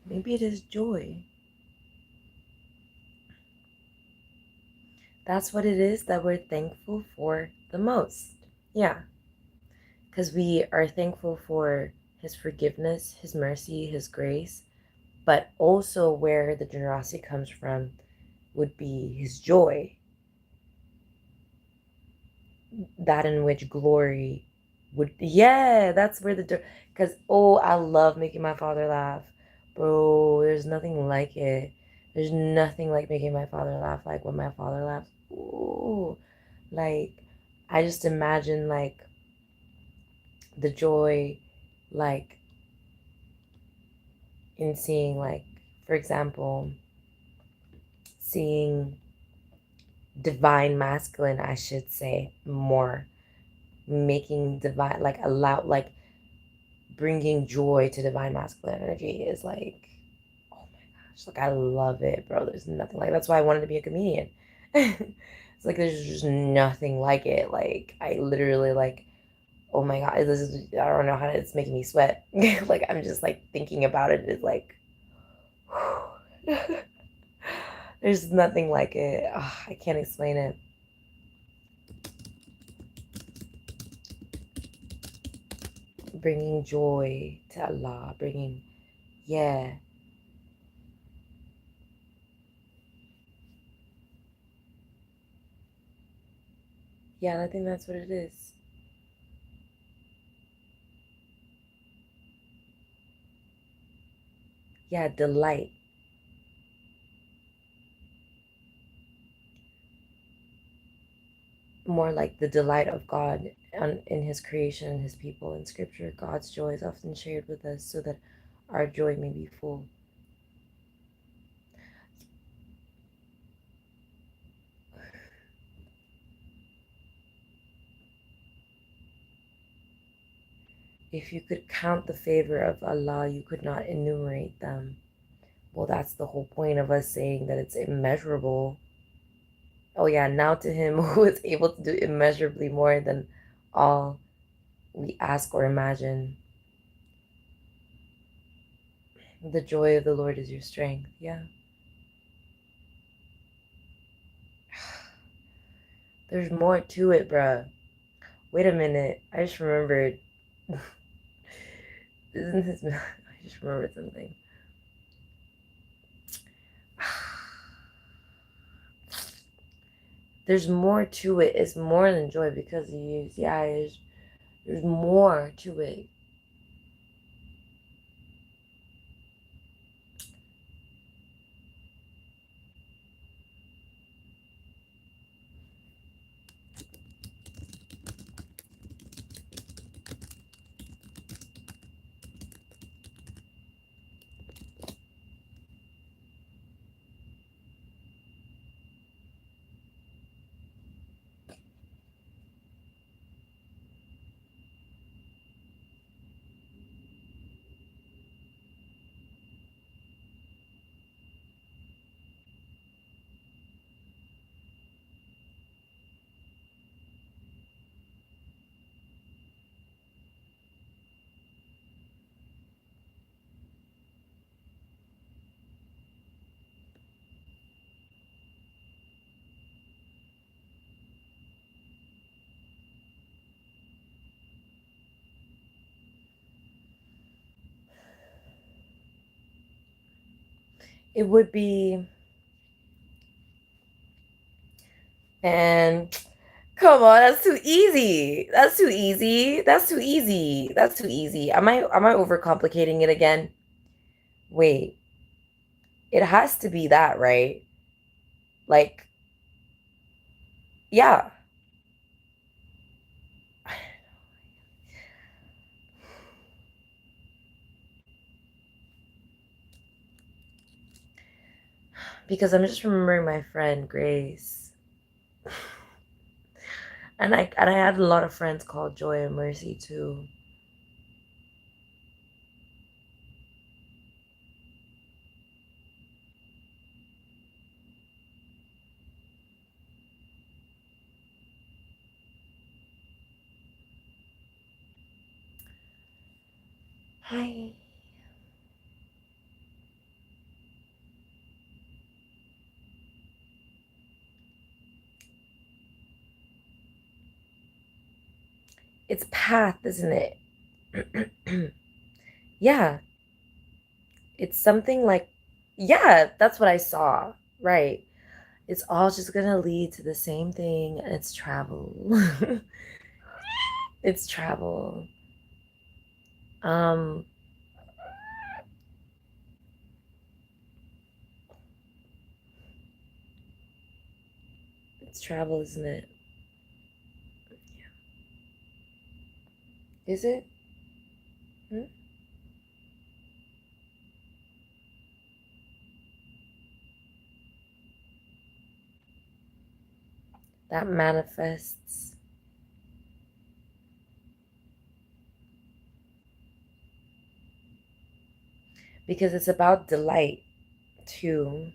Maybe it is joy. That's what it is that we're thankful for the most. Yeah, because we are thankful for His forgiveness, His mercy, His grace, but also where the generosity comes from would be His joy, that in which glory would, yeah, that's where the, because oh, I love making my father laugh, bro. There's nothing like it. There's nothing like making my father laugh. Like when my father laughs, ooh, like I just imagine like the joy, like in seeing, like, for example, seeing divine masculine, I should say, more, making divine, like, allow, like, bringing joy to divine masculine energy is like, oh my gosh, like, I love it, bro. There's nothing like, that's why I wanted to be a comedian. It's like there's just nothing like it. Like I literally, like, oh my god, this is, I don't know how to, it's making me sweat. Like I'm just like thinking about it. It's like there's nothing like it. Ugh, I can't explain it. Bringing joy to Allah, bringing, yeah, Yeah, I think that's what it is. Yeah, delight. More like the delight of God in his creation, his people. In scripture, God's joy is often shared with us so that our joy may be full. If you could count the favor of Allah, you could not enumerate them. Well, that's the whole point of us saying that it's immeasurable. Oh, yeah, now to him who is able to do immeasurably more than all we ask or imagine. The joy of the Lord is your strength. Yeah. There's more to it, bruh. Wait a minute. I just remembered. Isn't this. I just remembered something. There's more to it. It's more than joy because he used, yeah, there's more to it. It would be, and come on, that's too easy. That's too easy. That's too easy. That's too easy. Am I overcomplicating it again? Wait. It has to be that, right? Like, yeah. Because I'm just remembering my friend Grace. And I had a lot of friends called Joy and Mercy too. Hi. It's path, isn't it? Yeah. It's something like, yeah, that's what I saw. Right. It's all just gonna lead to the same thing, and it's travel. It's travel. Um, it's travel, isn't it? Is it? Hmm? That manifests because it's about delight too.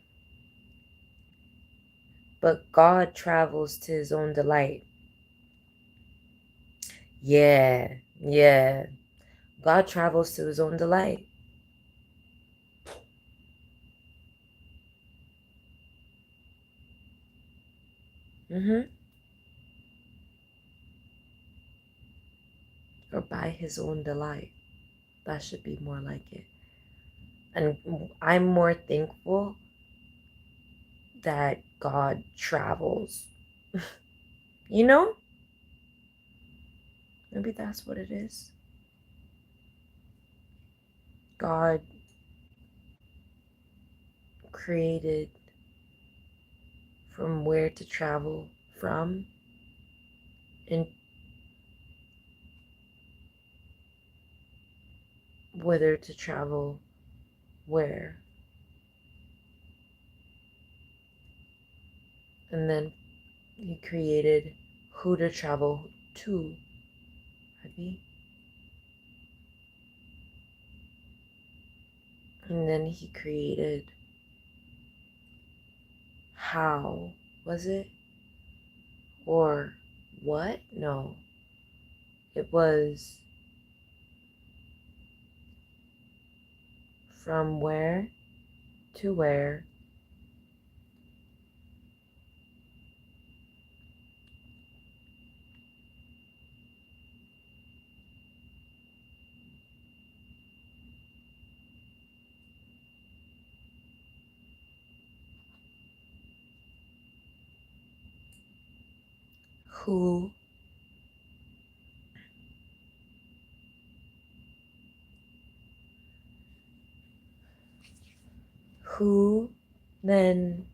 But God travels to his own delight. Yeah, yeah. God travels to his own delight. Mm-hmm. Or by his own delight. That should be more like it. And I'm more thankful that God travels. You know? Maybe that's what it is. God created from where to travel from and whether to travel where. And then he created who to travel to. Happy? And then he created how, was it? Or what? No. It was from where to where. Who then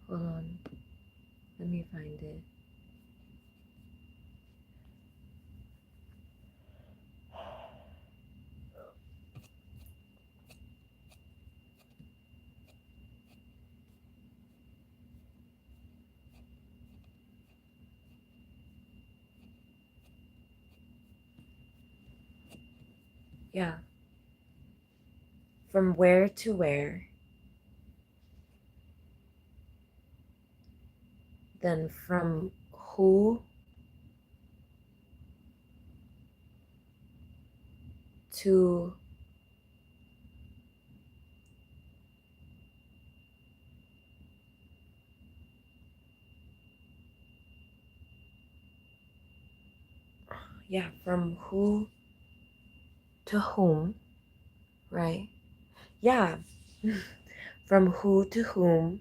hold on, let me find it. Yeah, from where to where, then from who to yeah, from who to whom, right? Yeah, from who to whom,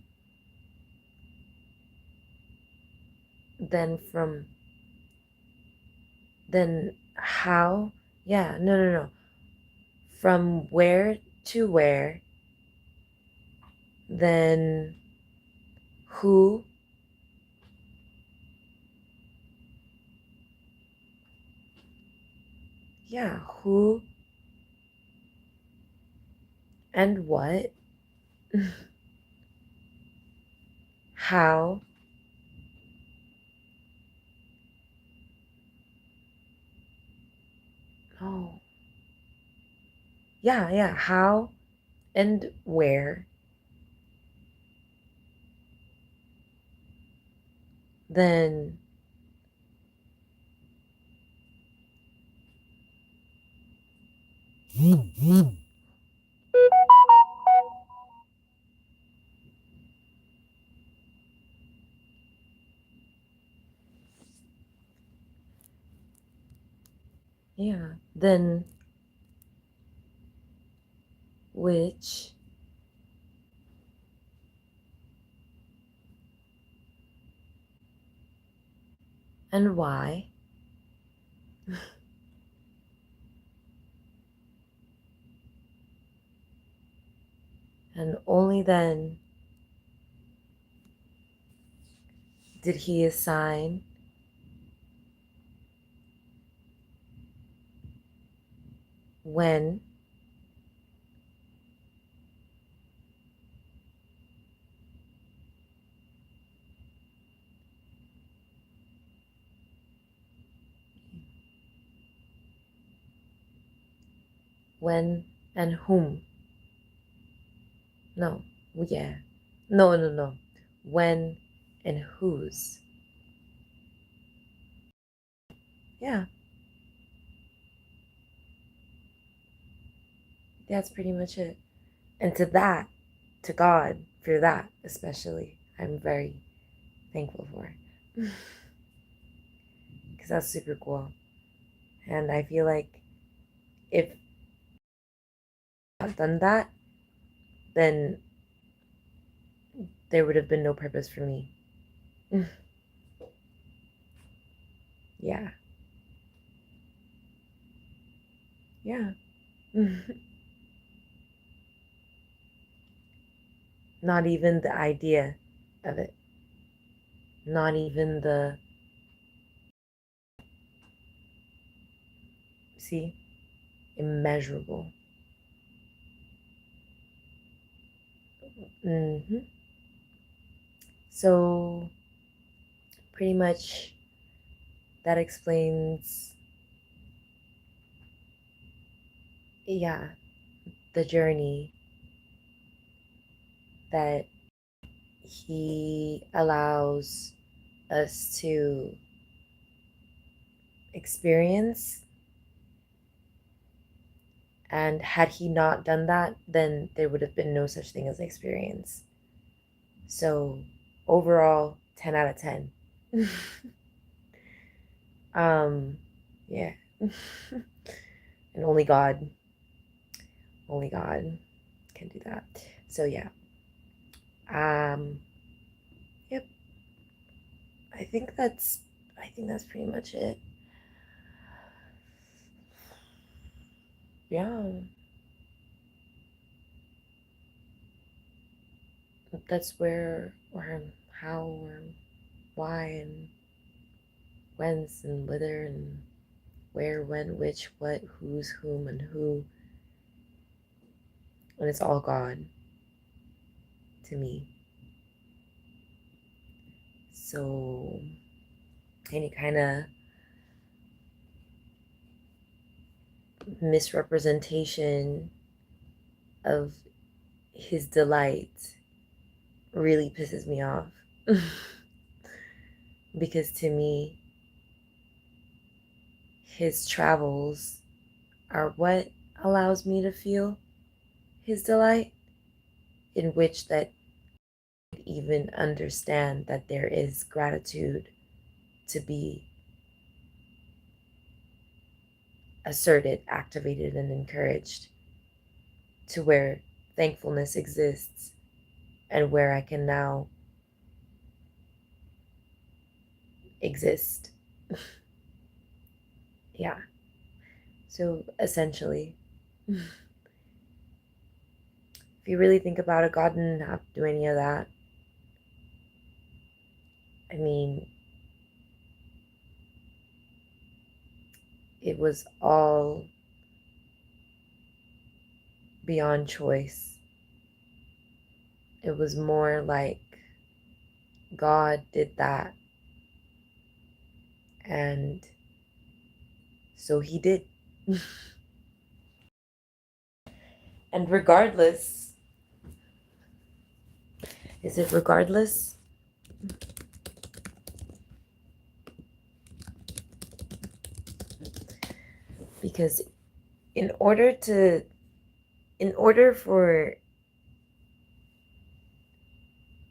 then from then how, yeah, no, from where to where, then who, yeah, who and what, how, oh, yeah, how and where, then yeah, then which and why, and only then did he assign when, when and whom. No, yeah. No. When and whose. Yeah, that's pretty much it. And to that, to God, for that especially, I'm very thankful for. Because that's super cool. And I feel like if I've done that, then there would have been no purpose for me. Yeah. Yeah. Not even the idea of it. Not even the, see, immeasurable. So, pretty much that explains, yeah, the journey that he allows us to experience. And had he not done that, then there would have been no such thing as experience. So overall, 10 out of 10. Yeah. And only God can do that. So yeah. Yep. I think that's pretty much it. Yeah. That's where or how or why and whence and whither and where, when, which, what, who's, whom, and who. And it's all God to me. So any kind of misrepresentation of his delight really pisses me off. Because to me, his travels are what allows me to feel his delight, in which that even understand that there is gratitude to be asserted, activated, and encouraged, to where thankfulness exists and where I can now exist. Yeah. So essentially, if you really think about it, God didn't have to do any of that. I mean, it was all beyond choice. It was more like God did that. And so he did. And regardless, is it regardless? Because in order for,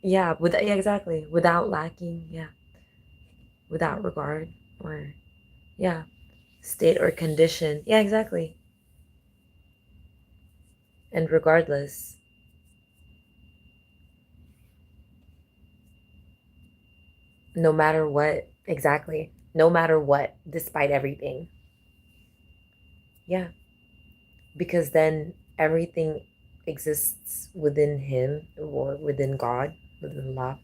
yeah, exactly, without lacking, yeah, without regard, or yeah, state or condition, yeah, exactly. And regardless, no matter what, exactly, no matter what, despite everything, yeah, because then everything exists within him or within God, within Allah,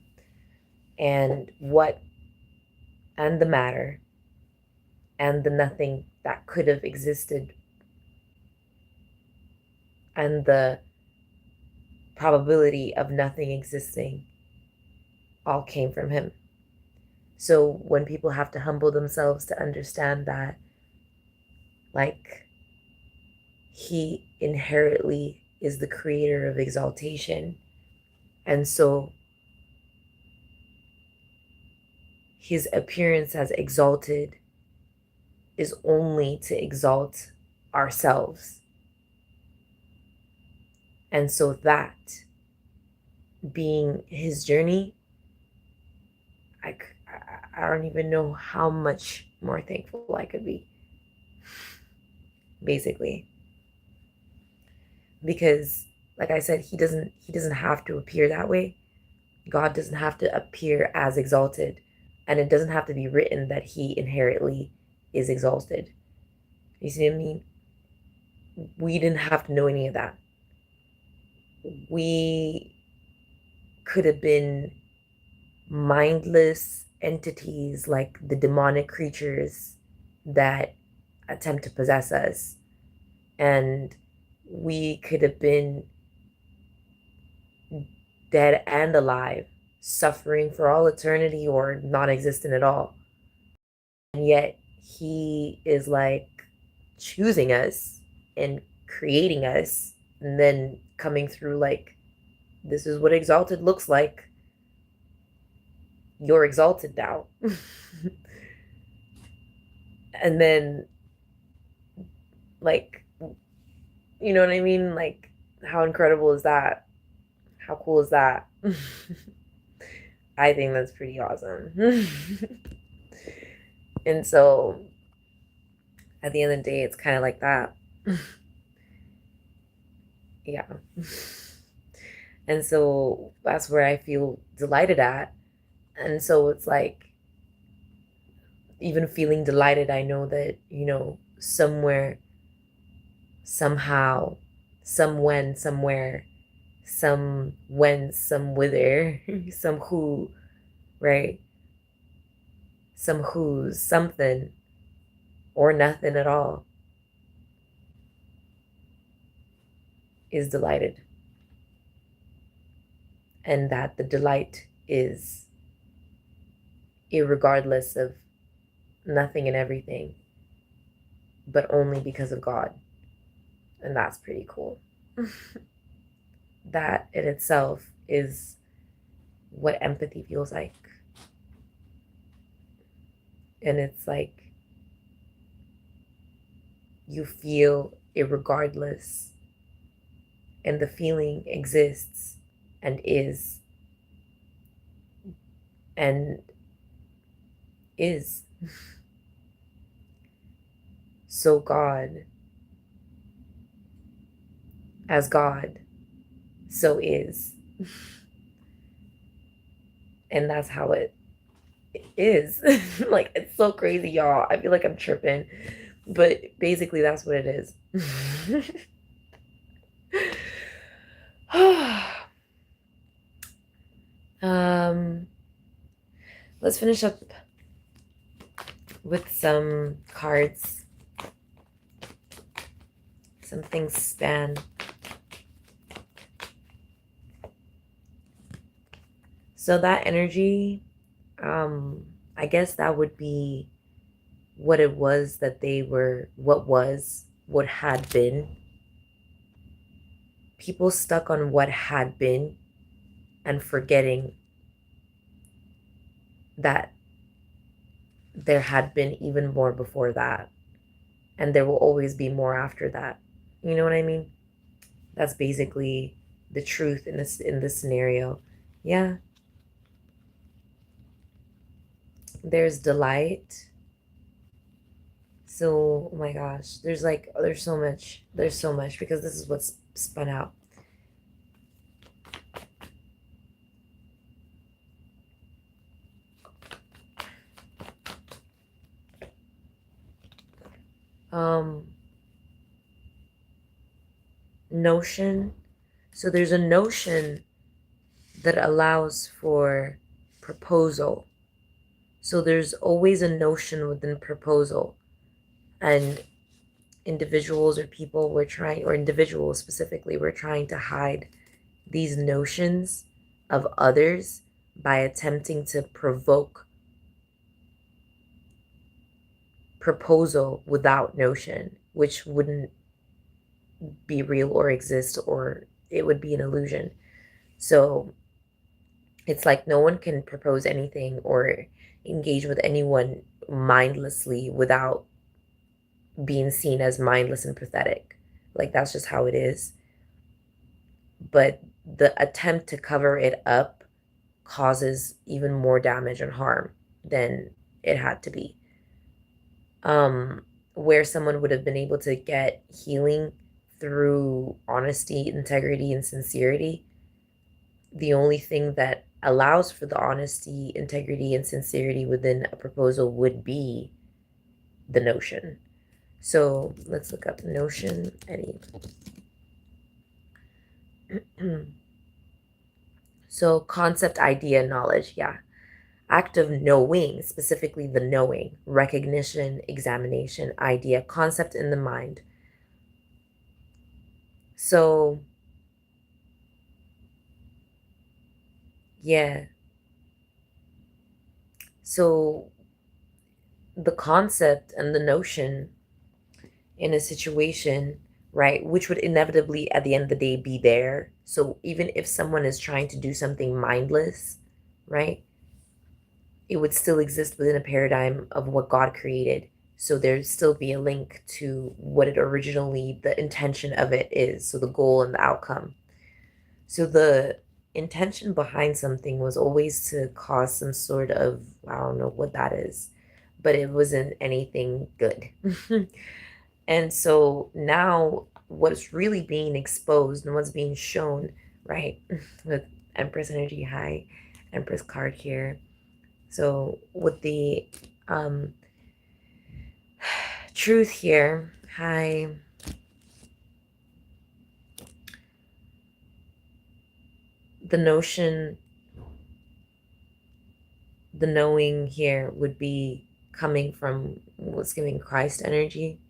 and what, and the matter and the nothing that could have existed, and the probability of nothing existing, all came from him. So when people have to humble themselves to understand that, like, he inherently is the creator of exaltation, and so his appearance as exalted is only to exalt ourselves. And so that being his journey, I, I don't even know how much more thankful I could be, basically. Because like I said, he doesn't have to appear that way. God doesn't have to appear as exalted, and it doesn't have to be written that he inherently is exalted. You see what I mean? We didn't have to know any of that. We could have been mindless entities like the demonic creatures that attempt to possess us. And we could have been dead and alive, suffering for all eternity or non existent at all. And yet, he is like choosing us and creating us, and then coming through like, this is what exalted looks like. You're exalted now. And then, like, you know what I mean? Like, how incredible is that? How cool is that? I think that's pretty awesome. And so, at the end of the day, it's kind of like that. Yeah. And so, that's where I feel delighted at. And so, it's like, even feeling delighted, I know that, somewhere, somehow, some when, somewhere, some when, some whither, some who, right? Some who's, something, or nothing at all is delighted. And that the delight is irregardless of nothing and everything, but only because of God. And that's pretty cool. That in itself is what empathy feels like. And it's like you feel irregardless, and the feeling exists and is and is. So God, as God, so is. And that's how it is. Like, it's so crazy, y'all. I feel like I'm tripping, but basically that's what it is. Let's finish up with some cards. Something span. So that energy, I guess that would be what it was that they were, what had been. People stuck on what had been and forgetting that there had been even more before that. And there will always be more after that. You know what I mean? That's basically the truth in this scenario. Yeah. There's delight. So, oh my gosh, there's so much because this is what's spun out. Notion. So there's a notion that allows for proposal. So there's always a notion within proposal, and individuals or people were trying, or individuals specifically, were trying to hide these notions of others by attempting to provoke proposal without notion, which wouldn't be real or exist, or it would be an illusion. So it's like no one can propose anything or engage with anyone mindlessly without being seen as mindless and pathetic. Like, that's just how it is. But the attempt to cover it up causes even more damage and harm than it had to be. Where someone would have been able to get healing through honesty, integrity, and sincerity, the only thing that allows for the honesty, integrity, and sincerity within a proposal would be the notion. So let's look up notion, Eddie. So concept, idea, knowledge, yeah. Act of knowing, specifically the knowing, recognition, examination, idea, concept in the mind. So, yeah. So the concept and the notion in a situation, right, which would inevitably at the end of the day be there. So even if someone is trying to do something mindless, right, it would still exist within a paradigm of what God created. So there'd still be a link to what it originally, the intention of it is. So the goal and the outcome. So the intention behind something was always to cause some sort of, I don't know what that is, but it wasn't anything good. And so now what's really being exposed and what's being shown, right, with Empress energy high, Empress card here. So with the truth here, high, the notion, the knowing here would be coming from what's giving Christ energy.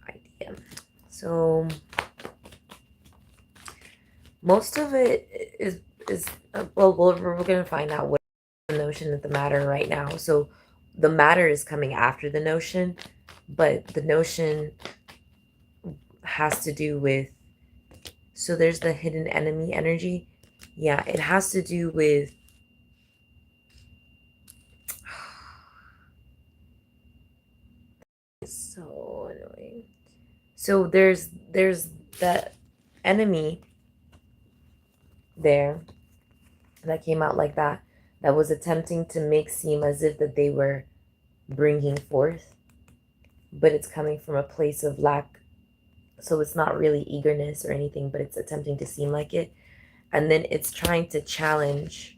Idea. So most of it is well, we're going to find out what the notion of the matter right now. So the matter is coming after the notion, but the notion has to do with, so there's the hidden enemy energy. Yeah, it has to do with it's so annoying. So there's that enemy there that came out like that was attempting to make seem as if that they were bringing forth, but it's coming from a place of lack. So it's not really eagerness or anything, but it's attempting to seem like it. And then it's trying to challenge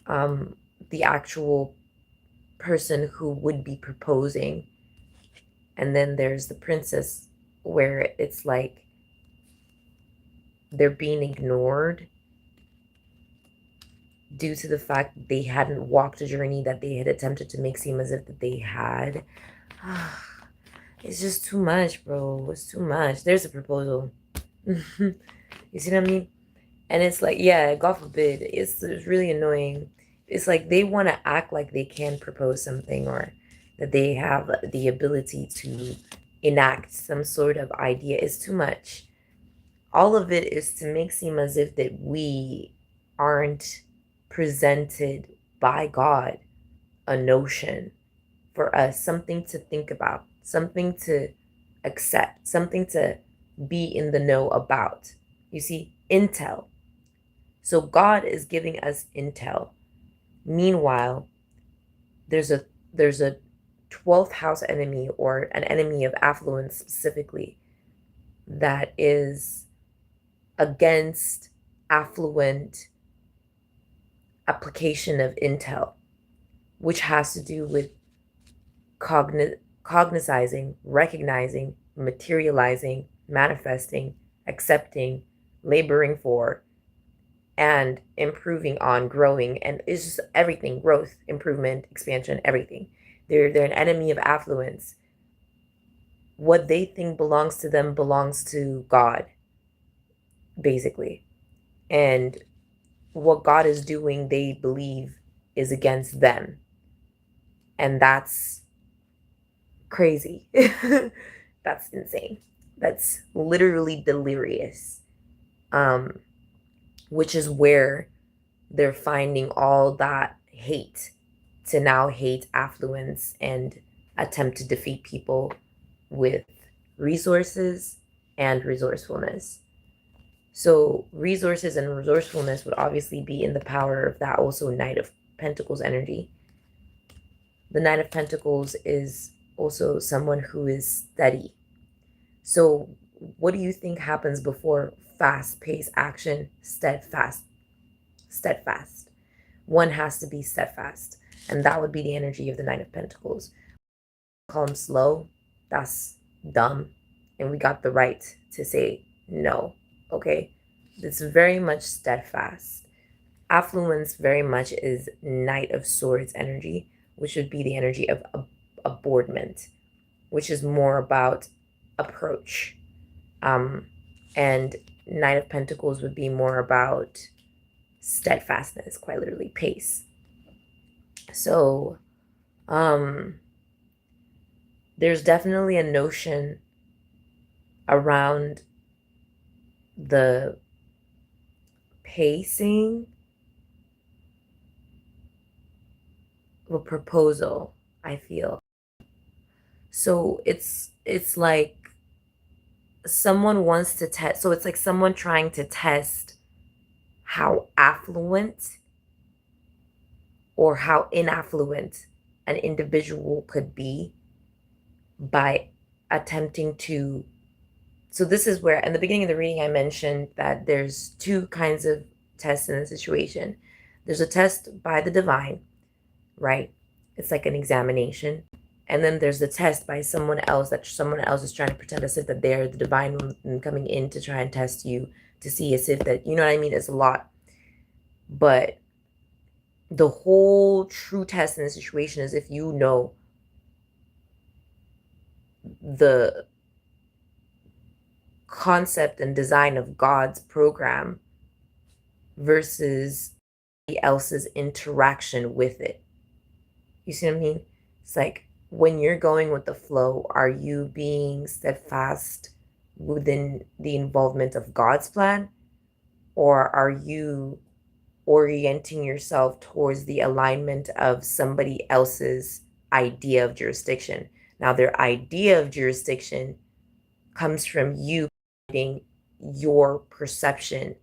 the actual person who would be proposing. And then there's the princess, where it's like they're being ignored due to the fact that they hadn't walked a journey that they had attempted to make seem as if that they had. It's just too much, bro. It's too much. There's a proposal. You see what I mean? And it's like, yeah, God forbid. It's really annoying. It's like they want to act like they can propose something, or that they have the ability to enact some sort of idea. It's too much. All of it is to make seem as if that we aren't presented by God a notion for us, something to think about, something to accept, something to be in the know about. You see, intel. So God is giving us intel. Meanwhile, there's a 12th house enemy, or an enemy of affluence specifically, that is against affluent application of intel, which has to do with cognizing, recognizing, materializing, manifesting, accepting, laboring for, and improving on, growing, and it's just everything: growth, improvement, expansion, everything. They're an enemy of affluence. What they think belongs to them belongs to God, basically. And what God is doing, they believe, is against them. And that's crazy. That's insane. That's literally delirious. Which is where they're finding all that hate, to now hate affluence and attempt to defeat people with resources and resourcefulness. So resources and resourcefulness would obviously be in the power of that also Knight of Pentacles energy. The Knight of Pentacles is also someone who is steady. So what do you think happens before fast-paced action? Steadfast. One has to be steadfast, and that would be the energy of the Nine of Pentacles. Call them slow, that's dumb, and we got the right to say no. Okay, it's very much steadfast. Affluence very much is Knight of Swords energy, which would be the energy of abordment, which is more about approach. And Knight of Pentacles would be more about steadfastness, quite literally pace. So there's definitely a notion around the pacing of a proposal, I feel. So it's like someone wants to test, so it's like someone trying to test how affluent or how inaffluent an individual could be by attempting to. So this is where, in the beginning of the reading, I mentioned that there's two kinds of tests in the situation. There's a test by the divine, right? It's like an examination. And then there's the test by someone else, that someone else is trying to pretend as if that they're the divine one coming in to try and test you, to see as if that, you know what I mean? It's a lot. But the whole true test in the situation is if you know the concept and design of God's program versus somebody else's interaction with it. You see what I mean? It's like when you're going with the flow, are you being steadfast within the involvement of God's plan? Or are you orienting yourself towards the alignment of somebody else's idea of jurisdiction? Now, their idea of jurisdiction comes from you getting your perception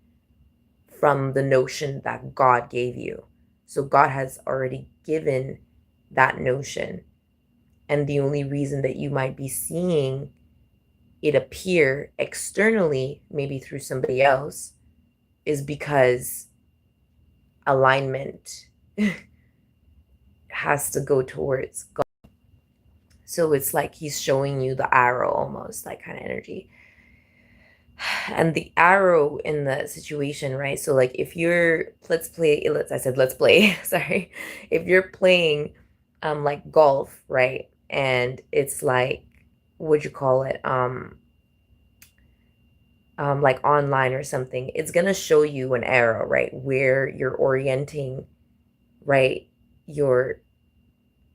from the notion that God gave you. So God has already given that notion. And the only reason that you might be seeing it appear externally, maybe through somebody else, is because alignment has to go towards God. So it's like he's showing you the arrow, almost like kind of energy. And the arrow in the situation, right? So like if you're, let's play, sorry. If you're playing like golf, right? And it's like, what'd you call it? Like online or something, it's gonna show you an arrow, right? Where you're orienting, right? Your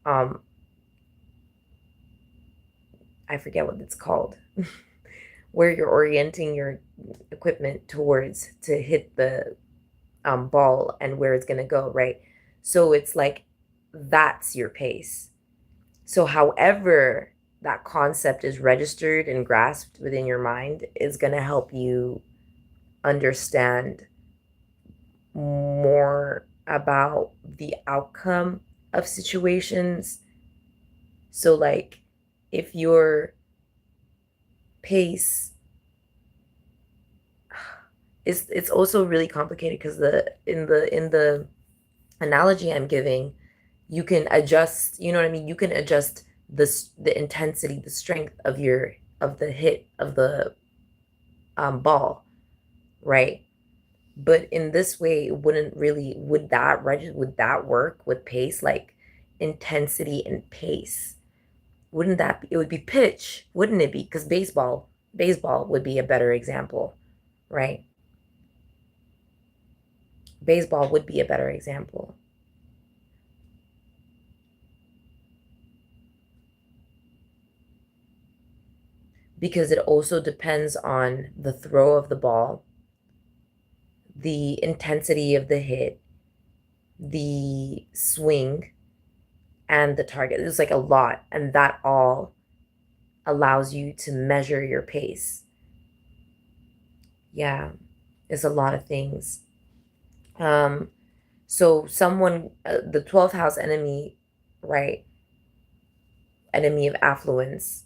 I forget what it's called. Where you're orienting your equipment towards to hit the ball and where it's gonna go, right? So it's like that's your pace. So however that concept is registered and grasped within your mind is gonna help you understand more about the outcome of situations. So like if your pace, it's also really complicated because in the analogy I'm giving, you can adjust, you know what I mean? You can adjust the intensity, the strength of the hit of the ball, right? But in this way, it wouldn't really, would that work with pace? Like intensity and pace. Wouldn't that be, it would be pitch, wouldn't it be? Because baseball would be a better example, right? Baseball would be a better example. Because it also depends on the throw of the ball, the intensity of the hit, the swing, and the target. There's like a lot, and that all allows you to measure your pace. Yeah, it's a lot of things. So someone, the 12th house enemy, right? Enemy of affluence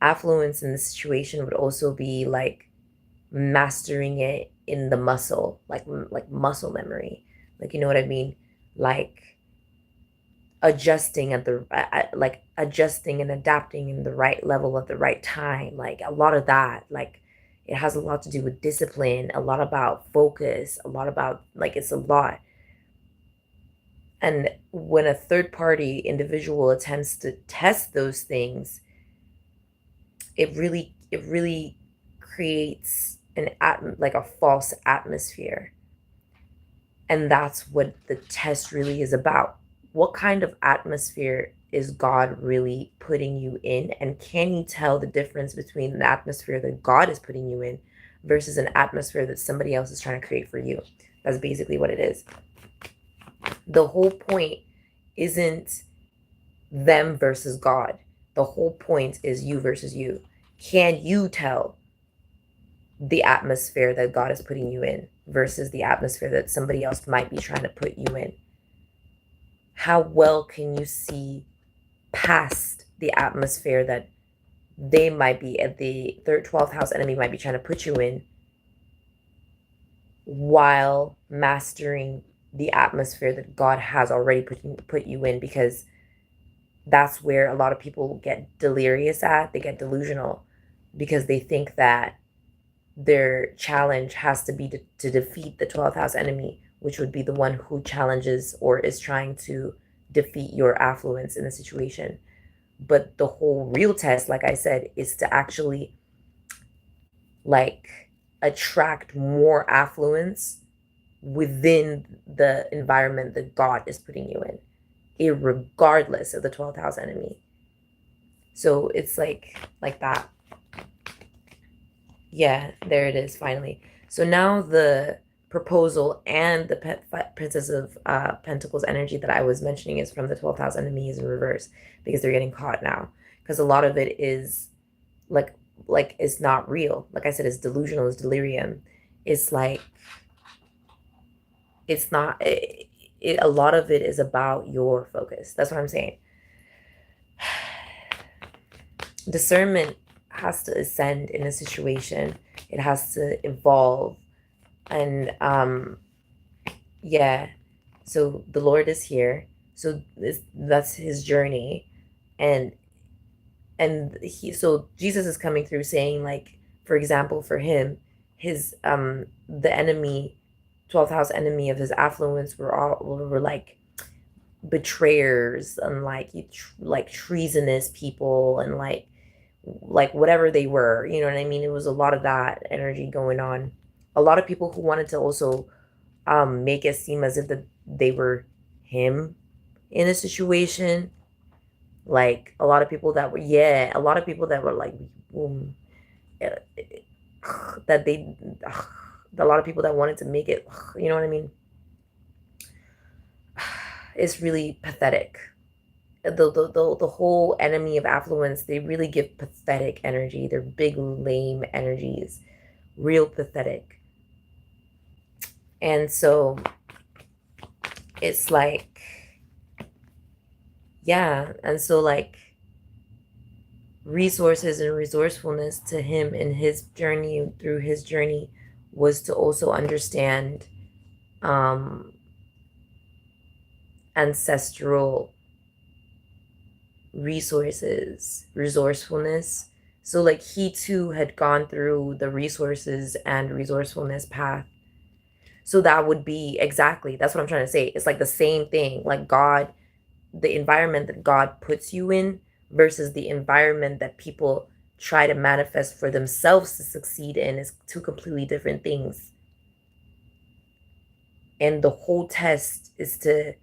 affluence in the situation would also be like mastering it in the muscle, like muscle memory. Like, you know what I mean? Like adjusting at the like adjusting and adapting in the right level at the right time. Like a lot of that, like it has a lot to do with discipline, a lot about focus, a lot about like it's a lot. And when a third party individual attempts to test those things, it really creates like a false atmosphere. And that's what the test really is about. What kind of atmosphere is God really putting you in? And can you tell the difference between the atmosphere that God is putting you in versus an atmosphere that somebody else is trying to create for you? That's basically what it is. The whole point isn't them versus God. The whole point is you versus you. Can you tell the atmosphere that God is putting you in versus the atmosphere that somebody else might be trying to put you in? How well can you see past the atmosphere that they might be at the 12th house enemy might be trying to put you in, while mastering the atmosphere that God has already put you in? Because that's where a lot of people get delirious at. They get delusional because they think that their challenge has to be to defeat the 12th house enemy, which would be the one who challenges or is trying to defeat your affluence in a situation. But the whole real test, like I said, is to actually like attract more affluence within the environment that God is putting you in, irregardless of the 12th house enemy. So it's like that. Yeah, there it is finally. So now the proposal and the Princess of Pentacles energy that I was mentioning is from the 12th house enemy is in reverse because they're getting caught now. Because a lot of it is like it's not real. Like I said, it's delusional, it's delirium. It's like it's not a lot of it is about your focus. That's what I'm saying. Discernment has to ascend in a situation. It has to evolve. And yeah, so the Lord is here. So that's his journey. And so Jesus is coming through saying, like, for example, for him, his the enemy, 12th house enemy of his affluence were like betrayers and like treasonous people and like whatever they were, you know what I mean? It was a lot of that energy going on. A lot of people who wanted to also make it seem as if they were him in a situation. Like a lot of people that were, yeah, a lot of people that were like, eh, that they, a lot of people that wanted to make it, you know what I mean? It's really pathetic. The whole enemy of affluence, they really give pathetic energy. They're big, lame energies, real pathetic. And so it's like, yeah. And so like resources and resourcefulness to him in his journey, through his journey, was to also understand ancestral resourcefulness. So like he too had gone through the resources and resourcefulness path. So that would be exactly, that's what I'm trying to say. It's like the same thing. Like God, the environment that God puts you in versus the environment that people try to manifest for themselves to succeed in is two completely different things. And the whole test is to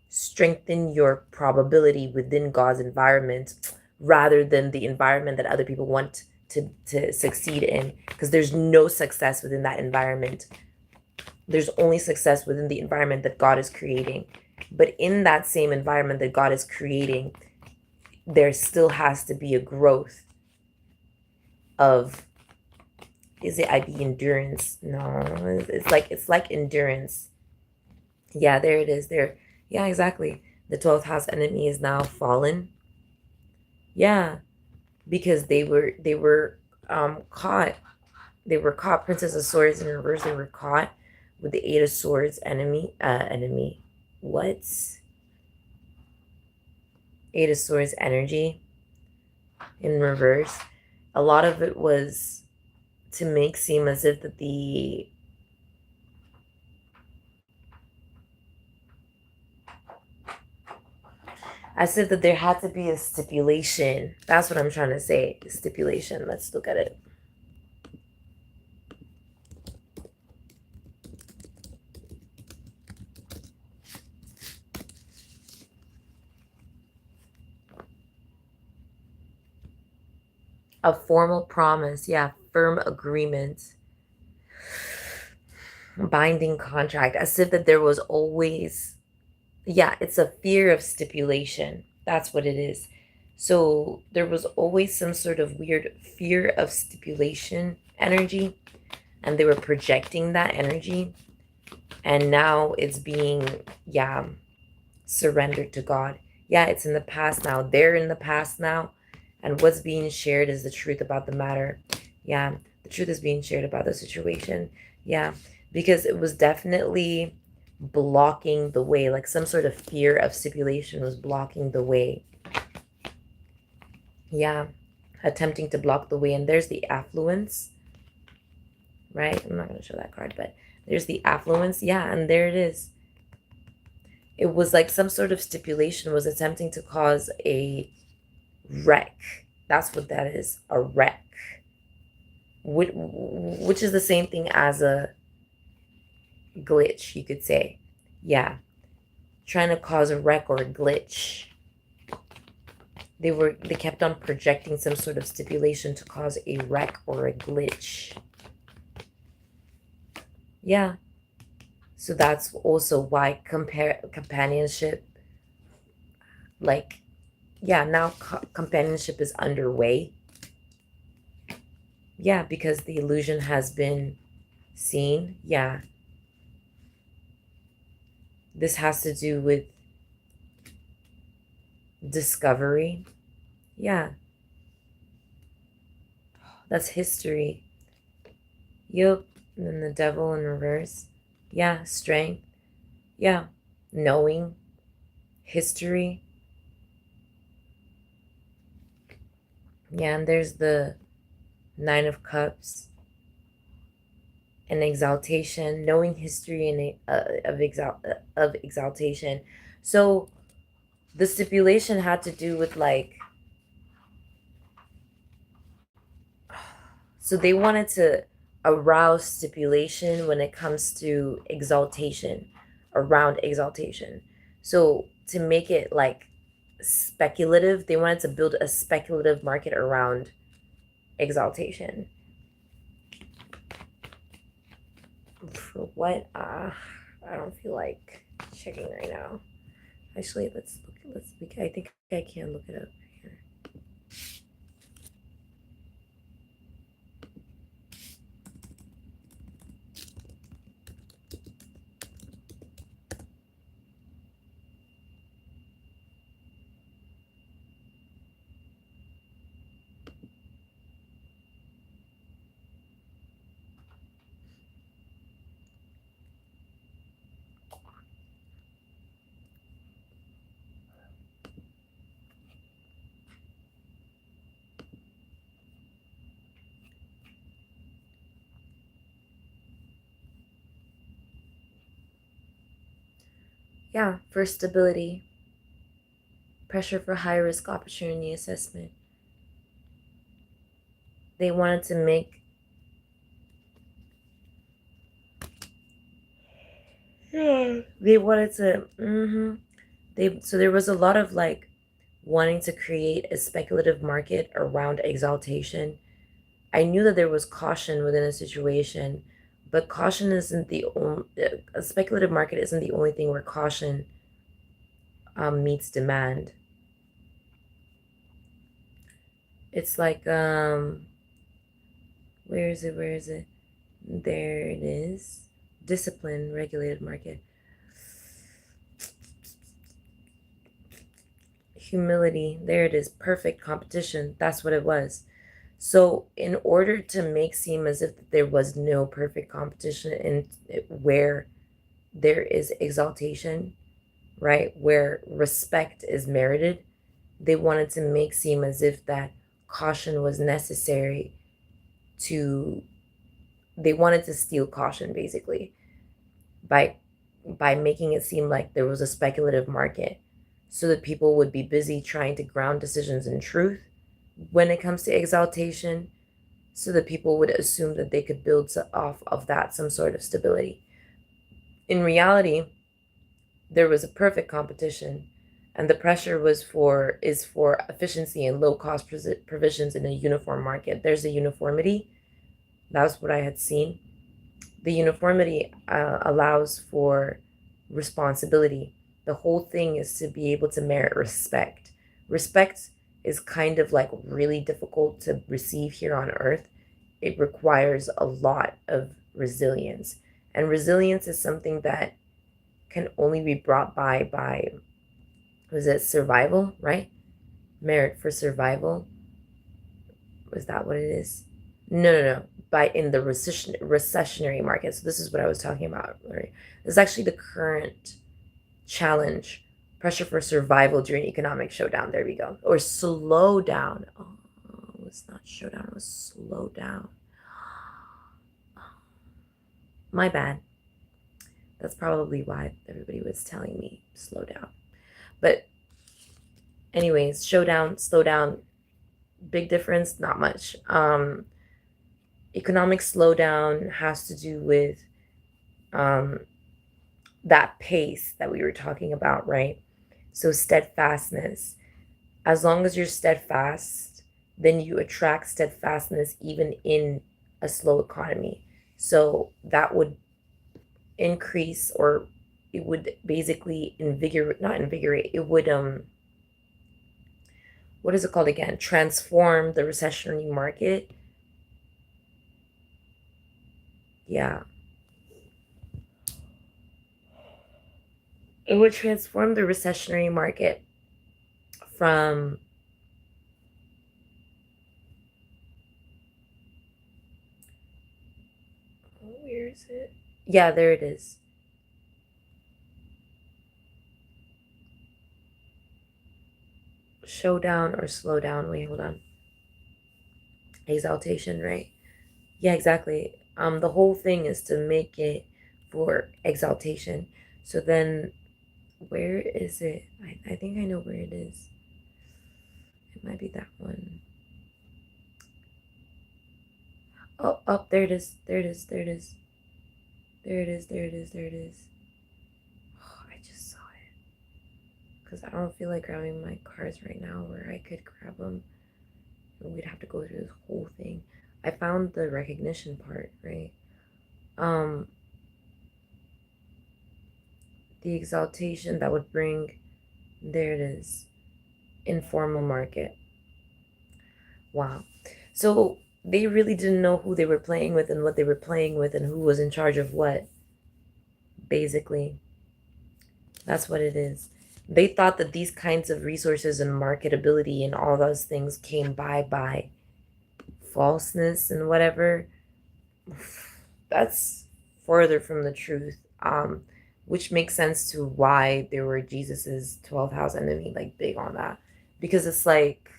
strengthen your probability within God's environment rather than the environment that other people want to succeed in, because there's no success within that environment. There's only success within the environment that God is creating. But in that same environment that God is creating, there still has to be a growth of, is it IB endurance? No, it's like endurance. Yeah, there it is. There. Yeah, exactly. The 12th house enemy is now fallen. Yeah. because they were caught. They were caught. Princess of Swords in reverse. They were caught with the Eight of Swords enemy. What? Eight of Swords energy in reverse. A lot of it was to make seem as if that there had to be a stipulation. That's what I'm trying to say. Stipulation. Let's look at it. A formal promise. Yeah. Firm agreement. Binding contract. As if that there was always, yeah, it's a fear of stipulation. That's what it is. So there was always some sort of weird fear of stipulation energy, and they were projecting that energy. And now it's being, yeah, surrendered to God. Yeah, it's in the past now. They're in the past now. And what's being shared is the truth about the matter. Yeah, the truth is being shared about the situation. Yeah, because it was definitely blocking the way. Like some sort of fear of stipulation was blocking the way. Yeah, attempting to block the way. And there's the affluence, right? I'm not going to show that card, but there's the affluence. Yeah, and there it is. It was like some sort of stipulation was attempting to cause a wreck. That's what that is, a wreck. Which is the same thing as a glitch, you could say. Yeah, trying to cause a wreck or a glitch. They kept on projecting some sort of stipulation to cause a wreck or a glitch. Yeah. So that's also why companionship, like, yeah, now companionship is underway. Yeah, because the illusion has been seen. Yeah. This has to do with discovery. Yeah. That's history. Yep. And then the devil in reverse. Yeah. Strength. Yeah. Knowing. History. Yeah. And there's the Nine of Cups. And exaltation. Knowing history and of exaltation. So the stipulation had to do with like, so they wanted to arouse stipulation when it comes to exaltation, around exaltation. So to make it like speculative, they wanted to build a speculative market around exaltation. For what? I don't feel like checking right now. Actually, let's look. I think I can look it up here. Yeah, for stability, pressure for high risk opportunity assessment. They wanted to make, they wanted to, so there was a lot of like wanting to create a speculative market around exaltation. I knew that there was caution within a situation, but caution isn't the only, a speculative market isn't the only thing where caution meets demand. It's like, where is it? Where is it? There it is. Discipline, regulated market. Humility. There it is. Perfect competition. That's what it was. So, in order to make seem as if there was no perfect competition and where there is exaltation, right, where respect is merited, they wanted to make seem as if that caution was necessary to, they wanted to steal caution basically by making it seem like there was a speculative market so that people would be busy trying to ground decisions in truth when it comes to exaltation, so that people would assume that they could build off of that some sort of stability. In reality, there was a perfect competition, and the pressure is for efficiency and low cost provisions in a uniform market. There's a uniformity. That's what I had seen. The uniformity allows for responsibility. The whole thing is to be able to merit respect. Respect is kind of like really difficult to receive here on earth. It requires a lot of resilience. And resilience is something that can only be brought by was it survival, right? Merit for survival. Was that what it is? No. By in the recessionary market. So this is what I was talking about. Right? This is actually the current challenge. Pressure for survival during economic showdown. There we go. Or slow down. Oh, it's not showdown. It was slow down. My bad. That's probably why everybody was telling me slow down. But anyways, showdown, slow down, big difference, not much. Economic slowdown has to do with that pace that we were talking about, right? So steadfastness. As long as you're steadfast, then you attract steadfastness even in a slow economy. So that would increase, or it would basically not invigorate, it would what is it called again? Transform the recessionary market. Yeah. It would transform the recessionary market from where is it? Yeah, there it is. Showdown or slow down. Wait, hold on. Exaltation, right? Yeah, exactly. The whole thing is to make it for exaltation. So then where is it? I think I know where it is. It might be that one. Oh, there it is. There it is. There it is. There it is. There it is. There it is. Oh, I just saw it. Because I don't feel like grabbing my cards right now where I could grab them. And we'd have to go through this whole thing. I found the recognition part, right? The exaltation that would bring, there it is, informal market. Wow. So they really didn't know who they were playing with and what they were playing with and who was in charge of what. Basically, that's what it is. They thought that these kinds of resources and marketability and all those things came by falseness and whatever. That's further from the truth. Which makes sense to why there were Jesus's 12th house enemy, like big on that. Because it's like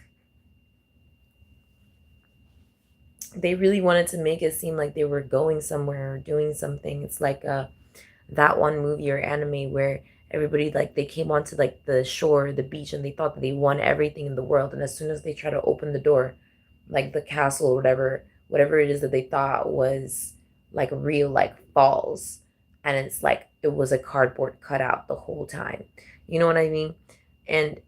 they really wanted to make it seem like they were going somewhere or doing something. It's like that one movie or anime where everybody, like, they came onto like the shore, the beach, and they thought that they won everything in the world. And as soon as they try to open the door, like the castle or whatever it is that they thought was like real, like falls, and it's like it was a cardboard cutout the whole time. You know what I mean? And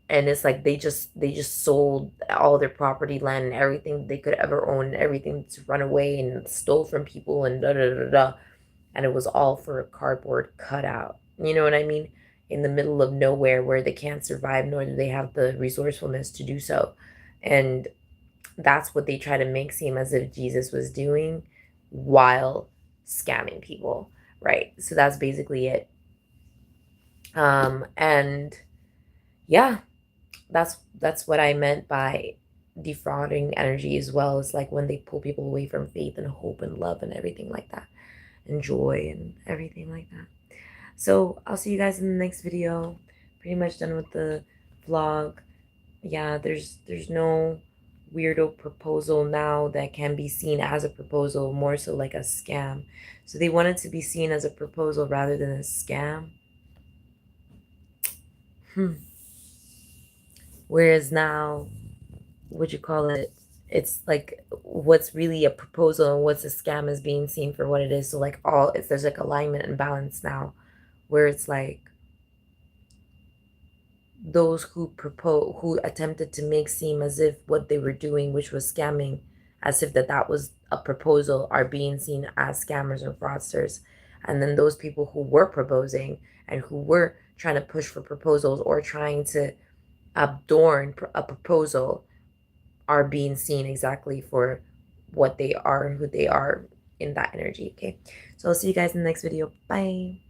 it's like they just sold all their property, land, and everything they could ever own, and everything to run away and stole from people and da da da da, and it was all for a cardboard cutout. You know what I mean? In the middle of nowhere where they can't survive, nor do they have the resourcefulness to do so. And that's what they try to make seem as if Jesus was doing while scamming people, right? So that's basically it. And yeah, that's what I meant by defrauding energy as well. Is like when they pull people away from faith and hope and love and everything like that, and joy and everything like that. So I'll see you guys in the next video. Pretty much done with the vlog. Yeah, there's no weirdo proposal now that can be seen as a proposal, more so like a scam. So they want it to be seen as a proposal rather than a scam. Whereas now, what you call it, it's like what's really a proposal and what's a scam is being seen for what it is. So like all it's there's like alignment and balance now, where it's like those who attempted to make seem as if what they were doing, which was scamming, as if that was a proposal, are being seen as scammers and fraudsters. And then those people who were proposing and who were trying to push for proposals or trying to adorn a proposal are being seen exactly for what they are and who they are in that energy. Okay, so I'll see you guys in the next video. Bye.